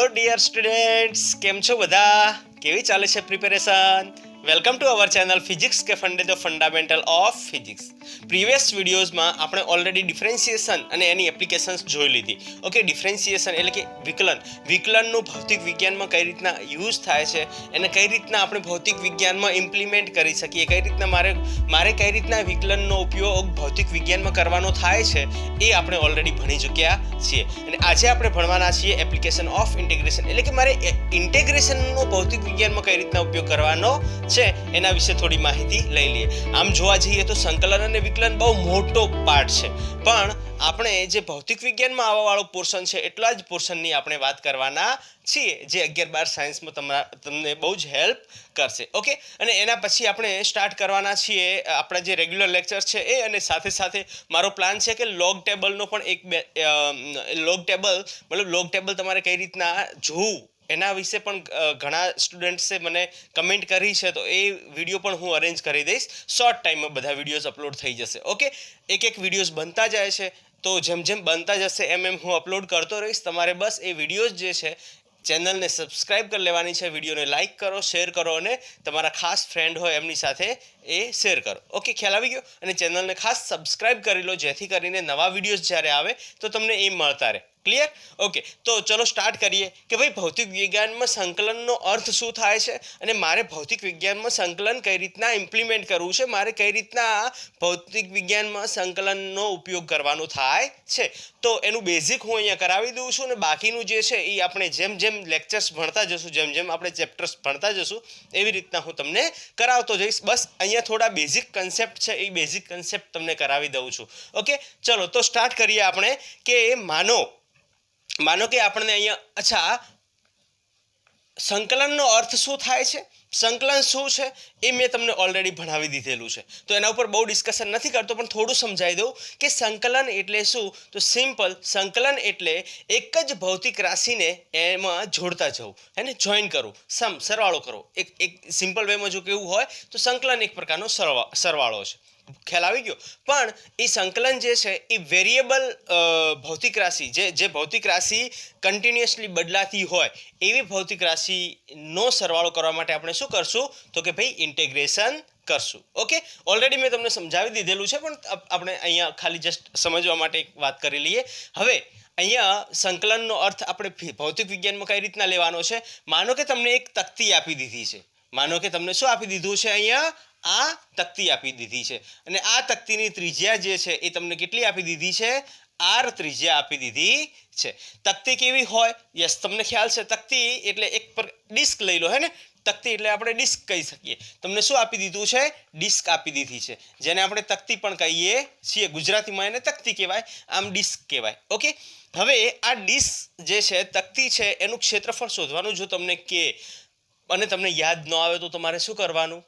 Hello dear students, કેમ છો બધા? કેવી ચાલે છે preparation? Welcome to our channel physics કે ફંડે the fundamental of physics. Previous વિડીયોઝમાં આપણે ઓલરેડી ડિફરન્સિએશન અને એની એપ્લિકેશન્સ જોઈ લીધી. ઓકે, ડિફરન્સિએશન એટલે કે વિકલનનું ભૌતિક વિજ્ઞાનમાં કઈ રીતના યુઝ થાય છે, એને કઈ રીતના આપણે ભૌતિક વિજ્ઞાનમાં ઇમ્પ્લિમેન્ટ કરી શકીએ, કઈ રીતના મારે કઈ રીતના વિકલનનો ઉપયોગ ભૌતિક વિજ્ઞાનમાં કરવાનો થાય છે, એ આપણે ઓલરેડી ભણી ચૂક્યા છીએ. અને આજે આપણે ભણવાના છીએ એપ્લિકેશન ઓફ ઇન્ટિગ્રેશન, એટલે કે મારે ઇન્ટિગ્રેશનનો ભૌતિક વિજ્ઞાનમાં કઈ રીતના ઉપયોગ કરવાનો છે એના વિશે થોડી માહિતી લઈ લઈએ. આમ જોવા જઈએ તો સંકલન અને વિકલન બહુ મોટો પાર્ટ છે, પણ આપણે જે ભૌતિક વિજ્ઞાનમાં આવવા વાળો પોર્શન છે એટલા જ પોર્શનની આપણે વાત કરવાના છીએ, જે 11-12 સાયન્સમાં તમને બહુ જ હેલ્પ કરશે. ઓકે, અને એના પછી આપણે સ્ટાર્ટ કરવાના છીએ આપણા જે રેગ્યુલર લેક્ચર છે એ, અને સાથે સાથે મારો પ્લાન છે કે લોગ ટેબલનો પણ લોગ ટેબલ તમારે કઈ રીતના જોવું એના વિશે પણ ઘણા સ્ટુડન્ટ્સે મને કમેન્ટ કરી છે, તો એ વિડીયો પણ હું અરેન્જ કરી દઈશ. શોર્ટ ટાઈમમાં બધા વિડીયોઝ અપલોડ થઈ જશે. ઓકે, એક વિડીયોઝ બનતા જાય છે, તો જેમ બનતા જશે એમ હું અપલોડ કરતો રહીશ. તમારે બસ એ વિડીયોઝ જે છે ચેનલને સબસ્ક્રાઇબ કરી લેવાની છે, વિડીયોને લાઇક કરો, શેર કરો, અને તમારા ખાસ ફ્રેન્ડ હોય એમની સાથે એ શેર કરો. ઓકે, ખ્યાલ આવી ગયો? અને ચેનલને ખાસ સબસ્ક્રાઇબ કરી લો, જેથી કરીને નવા વિડીયોઝ જ્યારે આવે તો તમને એ મળતા રહે. ક્લિયર? ઓકે, તો ચલો સ્ટાર્ટ કરીએ કે ભાઈ ભૌતિક વિજ્ઞાનમાં સંકલનનો અર્થ શું થાય છે, અને મારે ભૌતિક વિજ્ઞાનમાં સંકલન કઈ રીતના ઇમ્પ્લિમેન્ટ કરવું છે, મારે કઈ રીતના ભૌતિક વિજ્ઞાનમાં સંકલનનો ઉપયોગ કરવાનો થાય છે. તો એનું બેઝિક હું અહીંયા કરાવી દઉં છું, અને બાકીનું જે છે એ આપણે જેમ લેક્ચર્સ ભણતા જશું, જેમ આપણે ચેપ્ટર્સ ભણતા જશું, એવી રીતના હું તમને કરાવતો જઈશ. બસ અહીંયા થોડા બેઝિક કન્સેપ્ટ છે, એ બેઝિક કન્સેપ્ટ તમને કરાવી દઉં છું. ઓકે, ચલો તો સ્ટાર્ટ કરીએ આપણે કે માનો કે આપણને અહીંયા સંકલનનો અર્થ શું થાય છે, સંકલન શું છે, એ મેં તમને ઓલરેડી ભણાવી દીધેલું છે, તો એના ઉપર બહુ ડિસ્કશન નથી કરતો, પણ થોડું સમજાવી દઉં કે સંકલન એટલે શું. તો સિમ્પલ, સંકલન એટલે એક જ ભૌતિક રાશિને એમાં જોડતા જવું, એને જોઈન કરવું, સરવાળો કરવો. એક સિમ્પલ વેમાં જો કેવું હોય તો સંકલન એક પ્રકારનો સરવાળો છે. ખ્યાલ આવી ગયો? પણ એ સંકલન જે છે એ વેરિયેબલ ભૌતિક રાશિ, જે ભૌતિક રાશિ કન્ટિન્યુઅસલી બદલાતી હોય એવી ભૌતિક રાશિનો સરવાળો કરવા માટે આપણે શું કરશું? તો કે ભાઈ ઇન્ટિગ્રેશન કરશું. ઓકે, ઓલરેડી મેં તમને સમજાવી દીધેલું છે, પણ આપણે અહીંયા ખાલી જસ્ટ સમજવા માટે એક વાત કરી લઈએ. હવે અહીંયા સંકલનનો અર્થ આપણે ભૌતિક વિજ્ઞાનમાં કઈ રીતના લેવાનો છે. માનો કે તમને એક તકતી આપી દીધી છે, માનો કે તમને શું આપી દીધું છે, અહીંયા આ તકતી આપી દીધી છે, અને આ તકતીની ત્રિજ્યા જે છે એ તમને કેટલી આપી દીધી છે? r ત્રિજ્યા આપી દીધી છે. તકતી કેવી હોય? યસ, તમને ખ્યાલ છે. તકતી એટલે એક ડિસ્ક લઈ લો, હે ને? તકતી એટલે આપણે ડિસ્ક કહી શકીએ. તમને શું આપી દીધું છે? ડિસ્ક આપી દીધી છે, જેને આપણે તકતી પણ કહીએ છીએ. ગુજરાતીમાં એને તકતી કહેવાય, આમ ડિસ્ક કહેવાય. ઓકે, હવે આ ડિસ્ક જે છે, તકતી છે, એનું ક્ષેત્રફળ શોધવાનું જો તમને કે, અને તમને યાદ ન આવે તો તમારે શું કરવાનું?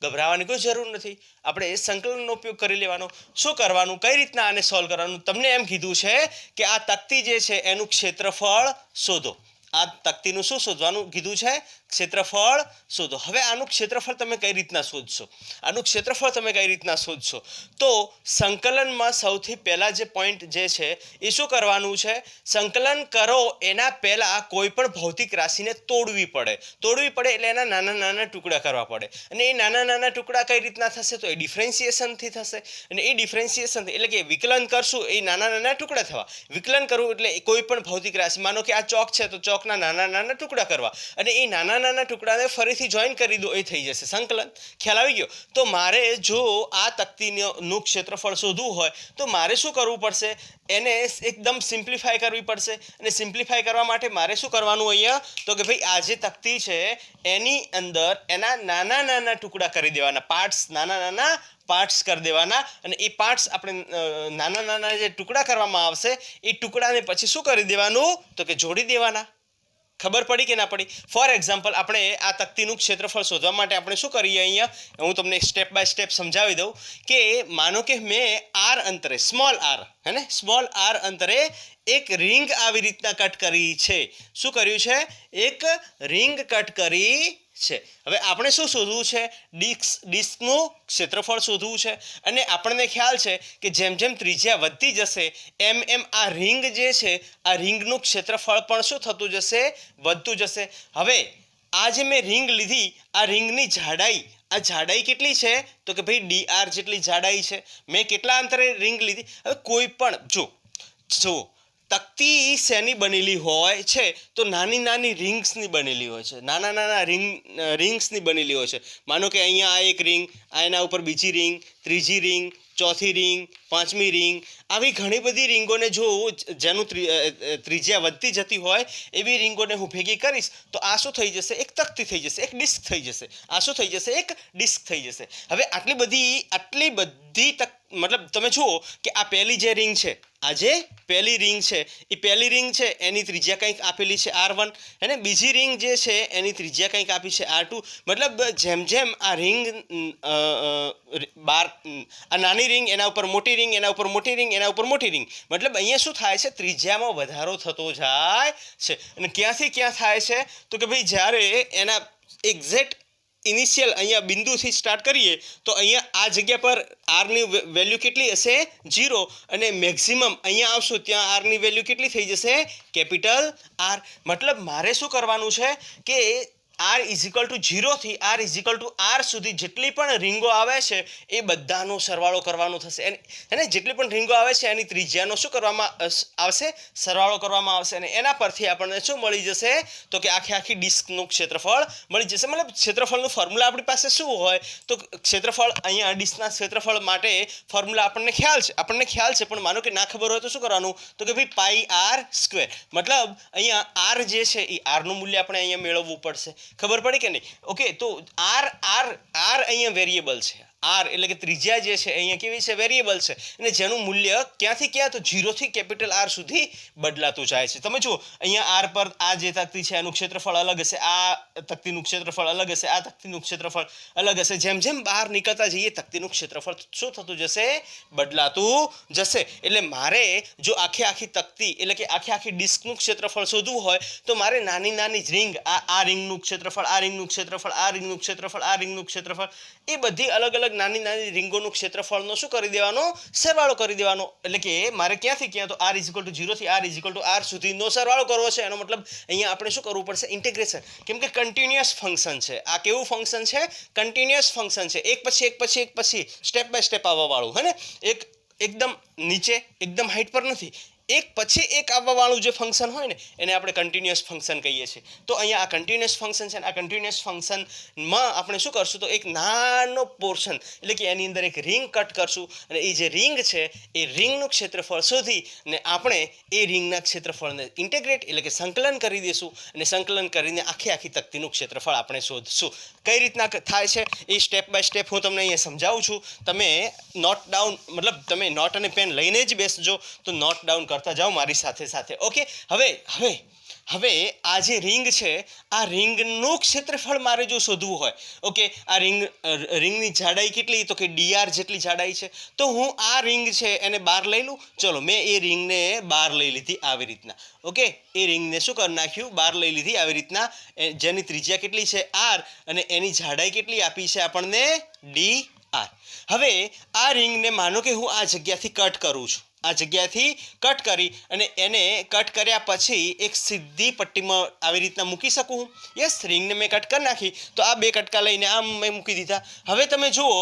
ગભરાવાની કોઈ જરૂર નથી, આપણે એ સંકલનનો ઉપયોગ કરી લેવાનો. શું કરવાનું? કઈ રીતના આને સોલ્વ કરવાનું? તમને એમ કીધું છે કે આ તકતી જે છે એનું ક્ષેત્રફળ શોધો. આ તકતીનું શું શોધવાનું કીધું છે? ક્ષેત્રફળ શોધો. હવે આનું ક્ષેત્રફળ તમે કઈ રીતના શોધશો? તો સંકલનમાં સૌથી પહેલા જે પોઈન્ટ જે છે એ શું કરવાનું છે? સંકલન કરો એના પહેલા કોઈ પણ ભૌતિક રાશિને તોડવી પડે એટલે એના નાના ટુકડા કરવા પડે. અને એ નાના ટુકડા કઈ રીતના થશે? તો એ ડિફરન્સિએશનથી થશે. અને એ ડિફરન્સિએશન એટલે કે વિકલન કરશું, એ નાના ટુકડા થવા. વિકલન કરવું એટલે કોઈ પણ ભૌતિક રાશિ, માનો કે આ ચોક છે તો ચોકના નાના ટુકડા કરવા, અને એ નાના ટુકડાને ફરીથી જોઈન કરી દો, એ થઈ જશે સંકલન. ખ્યાલ આવી ગયો? તો મારે જો આ તકતીનું ક્ષેત્રફળ શોધવું હોય તો મારે શું કરવું પડશે? એને એકદમ સિમ્પ્લિફાય કરવી પડશે. અને સિમ્પ્લિફાય કરવા માટે મારે શું કરવાનું અહીંયા? તો કે ભાઈ આ જે તકતી છે એની અંદર એના નાના ટુકડા કરી દેવાના, નાના પાર્ટ્સ કરી દેવાના. અને એ પાર્ટ્સ આપણે નાના જે ટુકડા કરવામાં આવશે એ ટુકડાને પછી શું કરી દેવાનું? તો કે જોડી દેવાના. ખબર પડી કે ના પડી? ફોર એક્ઝામ્પલ, આપણે આ તકતીનું ક્ષેત્રફળ શોધવા માટે આપણે શું કરીએ? અહીંયા હું તમને સ્ટેપ બાય સ્ટેપ સમજાવી દઉં કે માનો કે મેં r અંતરે, સ્મોલ r અંતરે એક રિંગ આવી રીતના કટ કરી છે. શું કર્યું છે? એક રિંગ કટ કરી છે. હવે આપણે શું શોધવું છે? ડિસ્કનું ક્ષેત્રફળ શોધવું છે. અને આપણને ખ્યાલ છે કે જેમ જેમ ત્રિજ્યા વધતી જશે એમ એમ આ રિંગ જે છે આ રિંગનું ક્ષેત્રફળ પણ શું થતું જશે? વધતું જશે. હવે આ જે મેં રિંગ લીધી આ રિંગની જાડાઈ કેટલી છે? તો કે ભાઈ dr જેટલી જાડાઈ છે. મેં કેટલા અંતરે રિંગ લીધી? હવે કોઈ પણ જો તકતી શેની બનેલી હોય છે? તો નાની નાની રિંગ્સની બનેલી હોય છે. નાના રિંગ્સની બનેલી હોય છે. માનો કે અહીંયા આ એક રિંગ, આ એના ઉપર બીજી રિંગ, ત્રીજી રિંગ, ચોથી રિંગ, પાંચમી રિંગ, આવી ઘણી બધી રીંગોને જો જેનું ત્રિજ્યા વધતી જતી હોય એવી રીંગોને હું ભેગી કરીશ તો આ શું થઈ જશે? એક તકતી થઈ જશે, એક ડિસ્ક થઈ જશે. આ શું થઈ જશે? એક ડિસ્ક થઈ જશે. હવે આટલી બધી મતલબ તમે જુઓ કે આ પહેલી જે રિંગ છે, આ જે પહેલી રિંગ છે એ પહેલી રિંગ છે એની ત્રિજ્યા કંઈક આપેલી છે r1, અને બીજી રિંગ જે છે એની ત્રિજ્યા કંઈક આપી છે r2. મતલબ જેમ જેમ આ રિંગ આ નાની રિંગ, એના ઉપર મોટી રિંગ, એના ઉપર મોટી રિંગ, એના ઉપર મોટી રિંગ, મતલબ અહીંયા શું થાય છે? ત્રિજ્યામાં વધારો થતો જાય છે. અને ક્યાંથી ક્યાં થાય છે? તો કે ભાઈ જ્યારે એના એક્ઝેક્ટ ઇનિશિયલ અહીંયા બિંદુથી સ્ટાર્ટ કરીએ તો અહીંયા આ જગ્યા પર આરની વેલ્યુ કેટલી હશે? 0. અને મેક્સિમમ અહીંયા આવશું ત્યાં આરની વેલ્યુ કેટલી થઈ જશે? Capital R. મતલબ મારે શું કરવાનું છે કે r = 0 થી r સુધી જેટલી પણ રીંગો આવે છે એ બધાનો સરવાળો કરવાનો થશે. અને જેટલી પણ રીંગો આવે છે એની ત્રિજ્યાનો શું કરવામાં આવશે? સરવાળો કરવામાં આવશે. અને એના પરથી આપણને શું મળી જશે? તો કે આખી ડિસ્કનું ક્ષેત્રફળ મળી જશે. મતલબ ક્ષેત્રફળનું ફોર્મ્યુલા આપણી પાસે શું હોય? તો ક્ષેત્રફળ અહીંયા ડિસ્કના ક્ષેત્રફળ માટે ફોર્મ્યુલા આપણને ખ્યાલ છે પણ માનો કે ના ખબર હોય તો શું કરવાનું? તો કે ભાઈ πr². મતલબ અહીંયા r જે છે એ r નું મૂલ્ય આપણે અહીંયા મેળવવું પડશે. ખબર પડી કે નહીં? ઓકે, તો r અહીંયા વેરિયેબલ છે. r એટલે કે ત્રિજ્યા જે છે અહીંયા કેવી છે? વેરિયેબલ છે. અને જેનું મૂલ્ય ક્યાંથી ક્યાં? તો 0 થી કેપિટલ R સુધી બદલાતું જાય છે. તમે જુઓ અહીંયા r પર આ જે તકતી છે એનું ક્ષેત્રફળ અલગ હશે, આ તકતીનું ક્ષેત્રફળ અલગ હશે, આ તકતીનું ક્ષેત્રફળ અલગ હશે. જેમ જેમ બહાર નીકળતા જઈએ તકતીનું ક્ષેત્રફળ શું થતું જશે? બદલાતું જશે. એટલે મારે જો આખી તકતી એટલે કે આખી ડિસ્કનું ક્ષેત્રફળ શોધવું હોય તો મારે નાની રિંગ, આ રિંગનું ક્ષેત્રફળ, આ રિંગનું ક્ષેત્રફળ, આ રિંગનું ક્ષેત્રફળ, આ રિંગનું ક્ષેત્રફળ, એ બધી અલગ નાની રીંગોનું ક્ષેત્રફળનો શું કરી દેવાનો? સરવાળો કરી દેવાનો. એટલે કે મારે ક્યાંથી ક્યાં? તો r = 0 થી r સુધીનો સરવાળો કરવો છે. એનો મતલબ અહીંયા આપણે શું કરવું પડશે? ઇન્ટિગ્રેશન. કેમ કે કન્ટિન્યુઅસ ફંક્શન છે. આ કેવું ફંક્શન છે? કન્ટિન્યુઅસ ફંક્શન છે. એક પછી સ્ટેપ બાય સ્ટેપ આવવાવાળું, હે ને? એકદમ નીચે એકદમ હાઈટ પર નથી, એક પછી એક આવવાવાળું જે ફંક્શન હોય ને એને આપણે કન્ટિન્યુઅસ ફંક્શન કહીએ છીએ. તો અહીંયા આ કન્ટિન્યુઅસ ફંક્શન છે. આ કન્ટિન્યુઅસ ફંક્શનમાં આપણે શું કરશું? તો એક નાનો પોર્શન એટલે કે એની અંદર એક રિંગ કટ કરશું અને એ જે રિંગ છે એ રિંગનું ક્ષેત્રફળ શોધી અને આપણે એ રિંગના ક્ષેત્રફળને ઇન્ટિગ્રેટ એટલે કે સંકલન કરી દઈશું. અને સંકલન કરીને આખી તકતીનું ક્ષેત્રફળ આપણે શોધશું. કઈ રીતના થાય છે એ સ્ટેપ બાય સ્ટેપ હું તમને અહીંયા સમજાવું છું. તમે નોટ ડાઉન મતલબ તમે નોટ અને પેન લઈને જ બેસજો તો નોટ ડાઉન કરતા જાઓ મારી સાથે. ઓકે, હવે આ જે રિંગ છે આ રિંગનું ક્ષેત્રફળ મારે જો શોધવું હોય, ઓકે, આ રિંગની જાડાઈ કેટલી? તો કે dr જેટલી જાડાઈ છે. તો હું આ રિંગ છે એને બહાર લઈ લઉં. ચલો, મેં એ રિંગને બહાર લઈ લીધી આવી રીતના. ઓકે, એ રિંગને શું કરી નાખ્યું? બહાર લઈ લીધી આવી રીતના. જેની ત્રિજ્યા કેટલી છે? r, અને એની જાડાઈ કેટલી આપી છે આપણને? dr. હવે આ રિંગને માનો કે હું આ જગ્યાથી કટ કરું છું. આ જગ્યાથી કટ કરી અને એને કટ કર્યા પછી એક સીધી પટ્ટીમાં આવી રીતના મૂકી શકું. યસ, રિંગને મેં કટ કરી નાખી તો આ બે કટકા લઈને આમ મેં મૂકી દીધા. હવે તમે જુઓ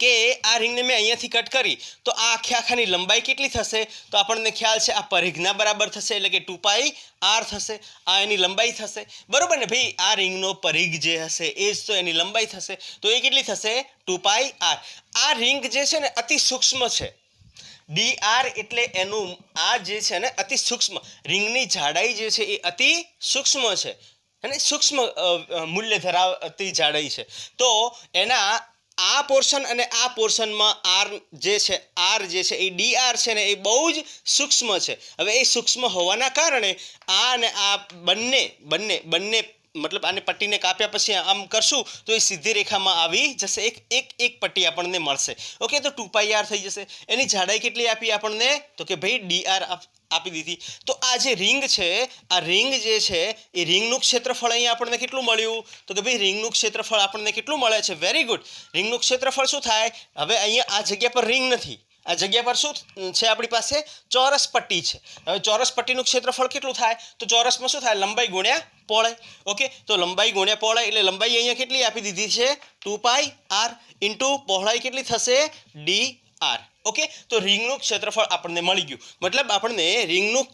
કે આ રિંગને મેં અહીંયાથી કટ કરી તો આ આખાની લંબાઈ કેટલી થશે? તો આપણને ખ્યાલ છે આ પરિઘના બરાબર થશે એટલે કે 2πr થશે. આ એની લંબાઈ થશે, બરોબર ને ભાઈ? આ રિંગનો પરિઘ જે હશે એ જ તો એની લંબાઈ થશે. તો એ કેટલી થશે? 2πr. આ રિંગ જે છે ને અતિ સૂક્ષ્મ છે. dr એટલે એનું આ જે છે ને અતિ સૂક્ષ્મ, રિંગની જાડાઈ જે છે એ અતિ સૂક્ષ્મ છે અને સૂક્ષ્મ મૂલ્ય ધરાવતી જાડાઈ છે. તો એના આ પોર્શન અને આ પોર્શનમાં r જે છે એ dr છે ને એ બહુ જ સૂક્ષ્મ છે. હવે એ સૂક્ષ્મ હોવાના કારણે આ અને આ બંને મતલબ આને પટ્ટીને કાપ્યા પછી આમ કરશું તો એ સીધી રેખામાં આવી જશે, એક પટ્ટી આપણને મળશે. ઓકે, તો 2πr થઈ જશે. એની જાડાઈ કેટલી આપી આપણને? તો કે ભાઈ dr આપી દીધી. તો આ જે રિંગ છે, આ રિંગ જે છે એ રિંગનું ક્ષેત્રફળ અહીંયા આપણને કેટલું મળ્યું? તો કે ભાઈ રિંગનું ક્ષેત્રફળ આપણને કેટલું મળે છે? Very good. રિંગનું ક્ષેત્રફળ શું થાય? હવે અહીંયા આ જગ્યા પર રિંગ નથી, આ જગ્યા પર શું છે? આપણી પાસે ચોરસ પટ્ટી છે. હવે ચોરસ પટ્ટીનું ક્ષેત્રફળ કેટલું થાય? તો ચોરસમાં શું થાય? લંબાઈ ગુણ્યા પહોળાઈ. ઓકે, તો લંબાઈ ગુણ્યા પહોળાઈ એટલે લંબાઈ અહીંયા કેટલી આપી દીધી છે? 2πr ઇન્ટુ પહોળાઈ કેટલી થશે? dr. ઓકે, તો રિંગનું ક્ષેત્રફળ આપણને મળી ગયું. મતલબ આપણને રિંગનું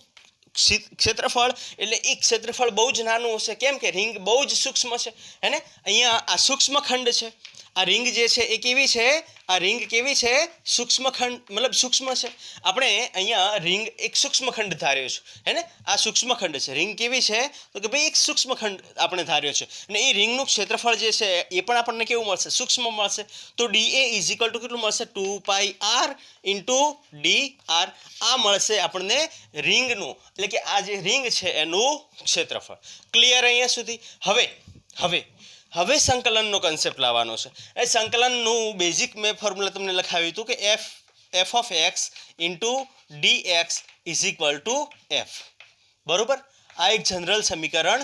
ક્ષેત્રફળ એટલે એ ક્ષેત્રફળ બહુ જ નાનું હશે. કેમ કે રિંગ બહુ જ સૂક્ષ્મ છે, હે ને? અહીંયા આ સૂક્ષ્મ ખંડ છે. આ રિંગ જે છે એ કેવી છે? આ રિંગ કેવી છે? સૂક્ષ્મ ખંડ, મતલબ સૂક્ષ્મ છે. આપણે અહીંયા રિંગ એક સૂક્ષ્મ ખંડ ધાર્યો છે, હે ને? આ સૂક્ષ્મ ખંડ છે. રિંગ કેવી છે? તો કે ભાઈ એક સૂક્ષ્મ ખંડ આપણે ધાર્યો છે, અને એ રિંગનું ક્ષેત્રફળ જે છે એ પણ આપણને કેવું મળશે? સૂક્ષ્મ મળશે. તો dA ઇઝ ઇક્વલ ટુ કેટલું મળશે? 2πr into dr. આ મળશે આપણને રિંગનું, એટલે કે આ જે રિંગ છે એનું ક્ષેત્રફળ. ક્લિયર અહીંયા સુધી? હવે સંકલનનો કન્સેપ્ટ લાવવાનો છે. એ સંકલનનું બેઝિક મેં ફોર્મ્યુલા તમને લખાવ્યું હતું કે f of x into dx is equal two f. બરોબર? આ એક જનરલ સમીકરણ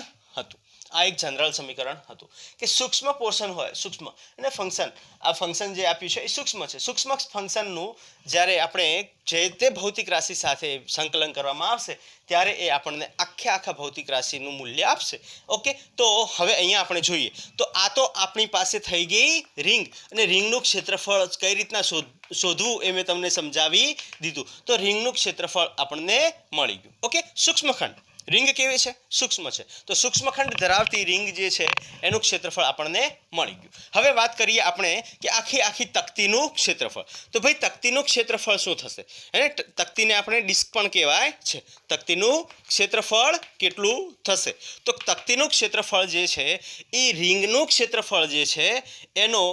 હતું કે સૂક્ષ્મ પોર્શન હોય, સૂક્ષ્મ અને ફંક્શન, આ ફંક્શન જે આપ્યું છે એ સૂક્ષ્મ છે. સૂક્ષ્મ ફંક્શનનું જ્યારે આપણે જે તે ભૌતિક રાશિ સાથે સંકલન કરવામાં આવશે ત્યારે એ આપણને આખા ભૌતિક રાશિનું મૂલ્ય આપશે. ઓકે, તો હવે અહીંયા આપણે જોઈએ તો આ તો આપણી પાસે થઈ ગઈ રિંગ, અને રિંગનું ક્ષેત્રફળ કઈ રીતના શોધવું એ મેં તમને સમજાવી દીધું. તો રિંગનું ક્ષેત્રફળ આપણને મળી ગયું. ઓકે, સૂક્ષ્મખંડ. રિંગ કેવી છે? સૂક્ષ્મ છે. તો સૂક્ષ્મખંડ ધરાવતી રિંગ જે છે એનું ક્ષેત્રફળ આપણને મળી ગયું. હવે વાત કરીએ આપણે કે આખી તકતીનું ક્ષેત્રફળ. તો ભાઈ તકતીનું ક્ષેત્રફળ શું થશે? એને તકતીને આપણે ડિસ્ક પણ કહેવાય છે. તકતીનું ક્ષેત્રફળ કેટલું થશે? તો તકતીનું ક્ષેત્રફળ જે છે એ રિંગનું ક્ષેત્રફળ જે છે એનો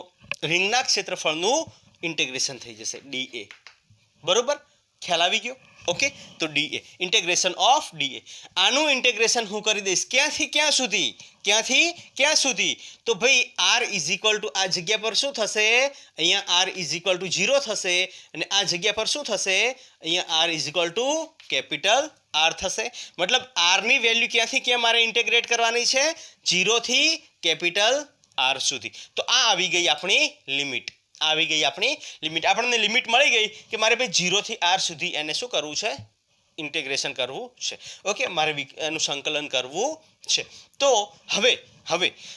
રિંગના ક્ષેત્રફળનું ઇન્ટિગ્રેશન થઈ જશે, dA. બરોબર? ખ્યાલ આવી ગયો? ઓકે, તો dA, ઇન્ટિગ્રેશન ઓફ dA. આનું ઇન્ટિગ્રેશન હું કરી દઈશ ક્યાંથી ક્યાં સુધી? તો ભાઈ r ઇઝ ઇક્વલ ટુ આ જગ્યા પર શું થશે? અહીંયા r ઇઝ ઇક્વલ ટુ 0 થશે, અને આ જગ્યા પર શું થશે? અહીંયા r is equal two capital R થશે. મતલબ r ની વેલ્યુ ક્યાંથી ક્યાં મારે ઇન્ટિગ્રેટ કરવાની છે? 0 થી કેપિટલ R સુધી. તો આ આવી ગઈ આપણી લિમિટ. આપણને લિમિટ મળી ગઈ કે મારે ભાઈ 0 થી r સુધી એને શું કરવું છે? ઇન્ટિગ્રેશન કરવું છે. ઓકે, મારે એનું સંકલન કરવું છે. તો હવે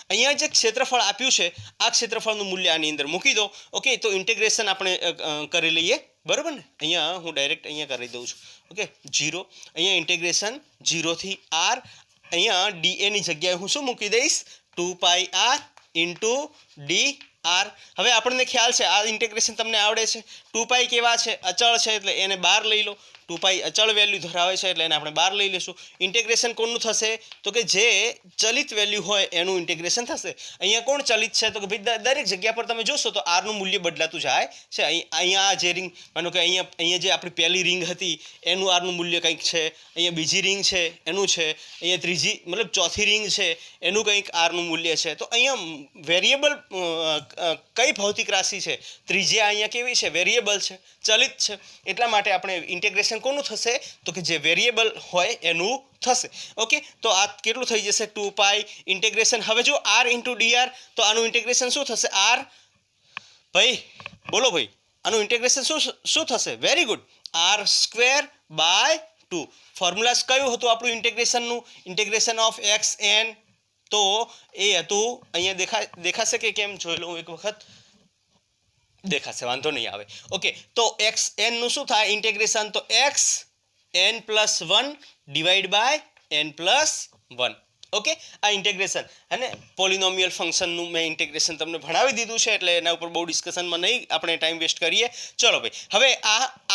અહીંયા જે ક્ષેત્રફળ આપ્યું છે આ ક્ષેત્રફળનું મૂલ્ય આની અંદર મૂકી દો. ઓકે, તો ઇન્ટિગ્રેશન આપણે કરી લઈએ. બરોબર ને? અહીંયા હું ડાયરેક્ટ અહીંયા કરી દઉં છું. ઓકે, 0. અહીંયા ઇન્ટિગ્રેશન 0 થી r. અહીંયા dA ની જગ્યાએ હું શું મૂકી દઈશ? 2πr into dr. હવે આપણને ખ્યાલ છે આ ઇન્ટિગ્રેશન તમને આવડે છે. 2π કેવા છે? અચળ છે, એટલે એને બહાર લઈ લો. 2π અચળ વેલ્યુ ધરાવે છે એટલે એને આપણે બહાર લઈ લઈશું. ઇન્ટિગ્રેશન કોનું થશે? તો કે જે ચલિત વેલ્યુ હોય એનું ઇન્ટિગ્રેશન થશે. અહીંયા કોણ ચલિત છે? તો કે ભાઈ દરેક જગ્યા પર તમે જોશો તો r નું મૂલ્ય બદલાતું જાય છે. અહીંયા જે રિંગ, માનો કે અહીંયા જે આપણી પહેલી રિંગ હતી એનું r નું મૂલ્ય કંઈક છે, અહીંયા બીજી રિંગ છે એનું છે, અહીંયા ત્રીજી મતલબ ચોથી રિંગ છે એનું કંઈક r નું મૂલ્ય છે. તો અહીંયા વેરિયેબલ કઈ ભૌતિક રાશિ છે? ત્રિજ્યા અહીંયા કેવી છે? વેરિયેબલ છે, ચલિત છે. એટલા માટે આપણે ઇન્ટિગ્રેશન કોનું થશે? તો કે જે વેરિયેબલ હોય એનું થશે. ઓકે, તો આ કેટલું થઈ જશે? 2π ઇન્ટિગ્રેશન. હવે જો r ઇન્ટુ dr, તો આનું ઇન્ટિગ્રેશન શું થશે? r ભાઈ બોલો ભાઈ, આનું ઇન્ટિગ્રેશન શું થશે? Very good, r²/2. ફોર્મ્યુલા કયું હતું આપણું ઇન્ટિગ્રેશનનું? Integration of x n. તો એ હતું, અહીંયા દેખાશે કે કેમ? જોઈ લઉં એક વખત. દેખાશે, વાંધો નહીં આવે. ઓકે, તો એક્સ એન નું શું થાય ઇન્ટિગ્રેશન? તો x n+1 divide by n+1. Okay, આ ઇન્ટિગ્રેશન અને પોલિનોમિયલ ફંક્શનનું મેં ઇન્ટિગ્રેશન તમને ભણાવી દીધું છે, એટલે એના ઉપર બહુ ડિસ્કશનમાં નહીં આપણે ટાઈમ વેસ્ટ કરીએ. ચલો ભાઈ, હવે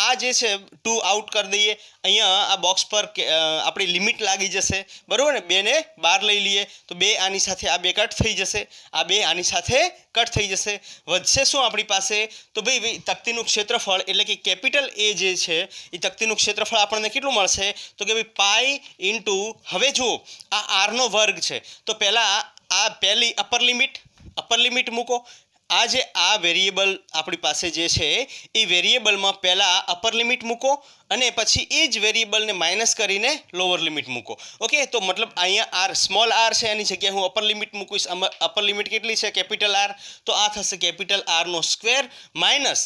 આ જે છે 2 આઉટ કરી દઈએ. અહીંયા આ બોક્સ પર આપણી લિમિટ લાગી જશે. બરાબર ને? 2 ને બહાર લઈ લઈએ તો 2 આની સાથે આ 2 કટ થઈ જશે, આ 2 આની સાથે કટ થઈ જશે. વધશે શું આપણી પાસે? તો ભાઈ તકતીનું ક્ષેત્રફળ એટલે કે કેપિટલ A જે છે એ તકતીનું ક્ષેત્રફળ આપણને કેટલું મળશે? તો કે ભાઈ પાઈ ઇન્ટુ, હવે જુઓ આ r નો વર્ગ છે. તો પહેલાં આ પહેલી અપર લિમિટ મૂકો. આ જે આ વેરિયેબલ આપણી પાસે જે છે એ વેરિયેબલમાં પહેલાં અપર લિમિટ મૂકો અને પછી એ જ વેરિયેબલને માઇનસ કરીને લોઅર લિમિટ મૂકો. ઓકે, તો મતલબ અહીંયા આર સ્મોલ આર છે એની જગ્યાએ હું અપર લિમિટ મૂકીશ. અપર લિમિટ કેટલી છે? Capital R. તો આ થશે કેપિટલ આરનો સ્ક્વેર માઇનસ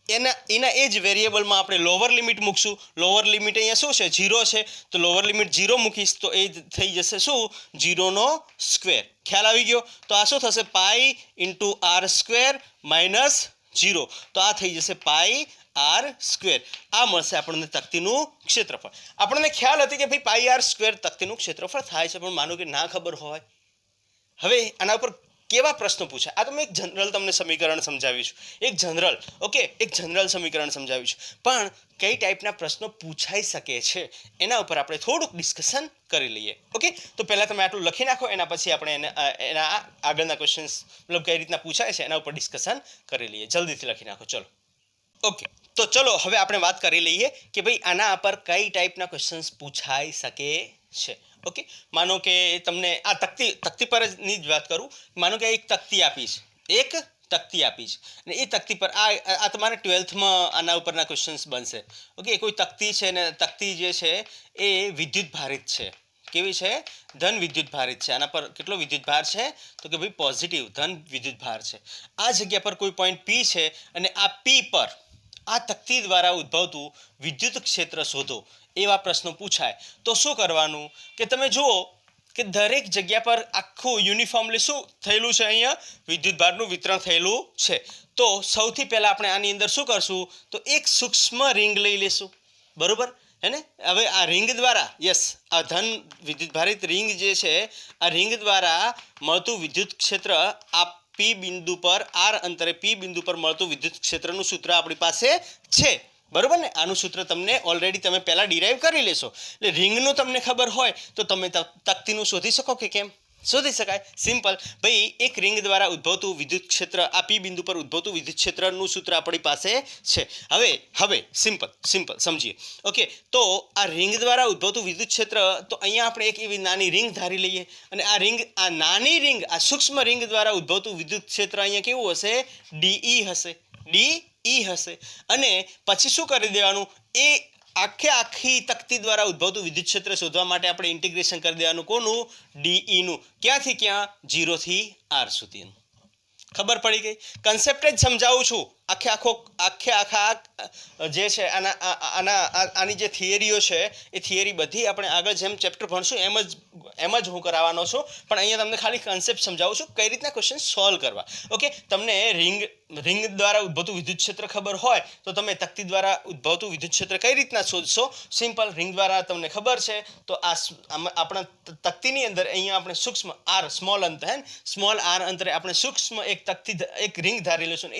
એના એ જ વેરિયેબલમાં આપણે લોઅર લિમિટ મૂકશું. લોઅર લિમિટ અહીંયા શું છે? 0 છે. તો લોઅર લિમિટ 0 મૂકીશ તો એ થઈ જશે શું? 0નો સ્ક્વેર. ખ્યાલ આવી ગયો? તો આ શું થશે? Pi into R square minus 0. તો આ થઈ જશે પાઈ આર સ્ક્વેર. આ મળશે આપણને તકતીનું ક્ષેત્રફળ. આપણને ખ્યાલ હતી કે ભાઈ પાઈ આર સ્ક્વેર તકતીનું ક્ષેત્રફળ થાય છે, પણ માનો કે ના ખબર હોય. હવે આના ઉપર કેવા પ્રશ્નો પૂછાય? આ તો મેં એક જનરલ તમને સમીકરણ સમજાવીશું. એક જનરલ સમીકરણ સમજાવીશું. પણ કઈ ટાઈપના પ્રશ્નો પૂછાઈ શકે છે એના ઉપર આપણે થોડુંક ડિસ્કશન કરી લઈએ. ઓકે, તો પહેલાં તમે આટલું લખી નાખો, એના પછી આપણે એના આગળના ક્વેશ્ચન્સ મતલબ કઈ રીતના પૂછાય છે એના ઉપર ડિસ્કશન કરી લઈએ. જલ્દીથી લખી નાખો. ચલો. ઓકે, તો ચલો હવે આપણે વાત કરી લઈએ કે ભાઈ આના પર કઈ ટાઈપના ક્વેશ્ચન્સ પૂછાઈ શકે છે. ઓકે, માનો કે તમને આ તકતી પર ની જ વાત કરું. માનો કે એક તકતી આપી છે અને એ તકતી પર આ તમારે 12થમાં આના ઉપરના ક્વેશ્ચન્સ બનશે. ઓકે, કોઈ તકતી છે ને તકતી જે છે એ વિદ્યુત ભારિત છે. કેવી છે? ધન વિદ્યુત ભારિત છે. આના પર કેટલો વિદ્યુત ભાર છે? તો કે ભાઈ પોઝિટિવ ધન વિદ્યુત ભાર છે. આ જગ્યા પર કોઈ પોઈન્ટ પી છે અને આ પી પર આ તકતી દ્વારા ઉદ્ભવતું વિદ્યુત ક્ષેત્ર શોધો, એવા પ્રશ્નો પૂછાય. તો શું કરવાનું કે તમે જુઓ કે દરેક જગ્યા પર આખું યુનિફોર્મલી શું થયેલું છે? અહીંયા વિદ્યુત ભારનું વિતરણ થયેલું છે. તો સૌથી પહેલાં આપણે આની અંદર શું કરશું? તો એક સૂક્ષ્મ રિંગ લઈ લેશું. બરોબર હે ને? હવે આ રિંગ દ્વારા આ ધન વિદ્યુત ભારિત રિંગ જે છે, આ રિંગ દ્વારા મળતું વિદ્યુત ક્ષેત્ર આ પી બિંદુ પર આર અંતરે પી બિંદુ પર મળતું વિદ્યુત ક્ષેત્રનું સૂત્ર આપણી પાસે છે. બરોબર ને? આનું સૂત્ર તમને ઓલરેડી તમે પહેલાં ડિરાઈવ કરી લેશો. એટલે રિંગનું તમને ખબર હોય તો તમે તકતીનું શોધી શકો કે કેમ? શોધી શકાય. સિમ્પલ. ભાઈ એક રિંગ દ્વારા ઉદ્ભવતું વિદ્યુત ક્ષેત્ર આ પી બિંદુ પર ઉદ્ભવતું વિદ્યુત ક્ષેત્રનું સૂત્ર આપણી પાસે છે. હવે સિમ્પલ સમજીએ. ઓકે, તો આ રિંગ દ્વારા ઉદ્ભવતું વિદ્યુત ક્ષેત્ર, તો અહીંયા આપણે એક એવી નાની રિંગ ધારી લઈએ અને આ નાની રિંગ આ સૂક્ષ્મ રિંગ દ્વારા ઉદ્ભવતું વિદ્યુત ક્ષેત્ર અહીંયા કેવું હશે? ડી હશે. અને પછી શું કરી દેવાનું? એ આખી તકતી દ્વારા ઉદ્ભવતું વિદ્યુત ક્ષેત્ર શોધવા માટે આપણે ઇન્ટિગ્રેશન કરી દેવાનું. કોનું? ડીઈનું. ક્યાંથી ક્યાં? 0 થી r સુધીનું. ખબર પડી ગઈ? કન્સેપ્ટ જ સમજાવું છું. આખા જે છે આની જે થિયરીઓ છે એ થિયરી બધી આપણે આગળ જેમ ચેપ્ટર ભણશું એમ જ હું કરાવવાનો છું. પણ અહીંયા તમને ખાલી કન્સેપ્ટ સમજાવું છું કઈ રીતના ક્વેશ્ચન સોલ્વ કરવા. ઓકે, તમને રિંગ દ્વારા ઉદ્ભવતું વિદ્યુત ક્ષેત્ર ખબર હોય તો તમે તકતી દ્વારા ઉદ્ભવતું વિદ્યુત ક્ષેત્ર કઈ રીતના શોધશો? સિમ્પલ. રિંગ દ્વારા તમને ખબર છે તો આપણા તકતીની અંદર અહીંયા આપણે સૂક્ષ્મ આર સ્મોલ આર અંતરે આપણે સૂક્ષ્મ એક રિંગ ધારી લઈશું. એ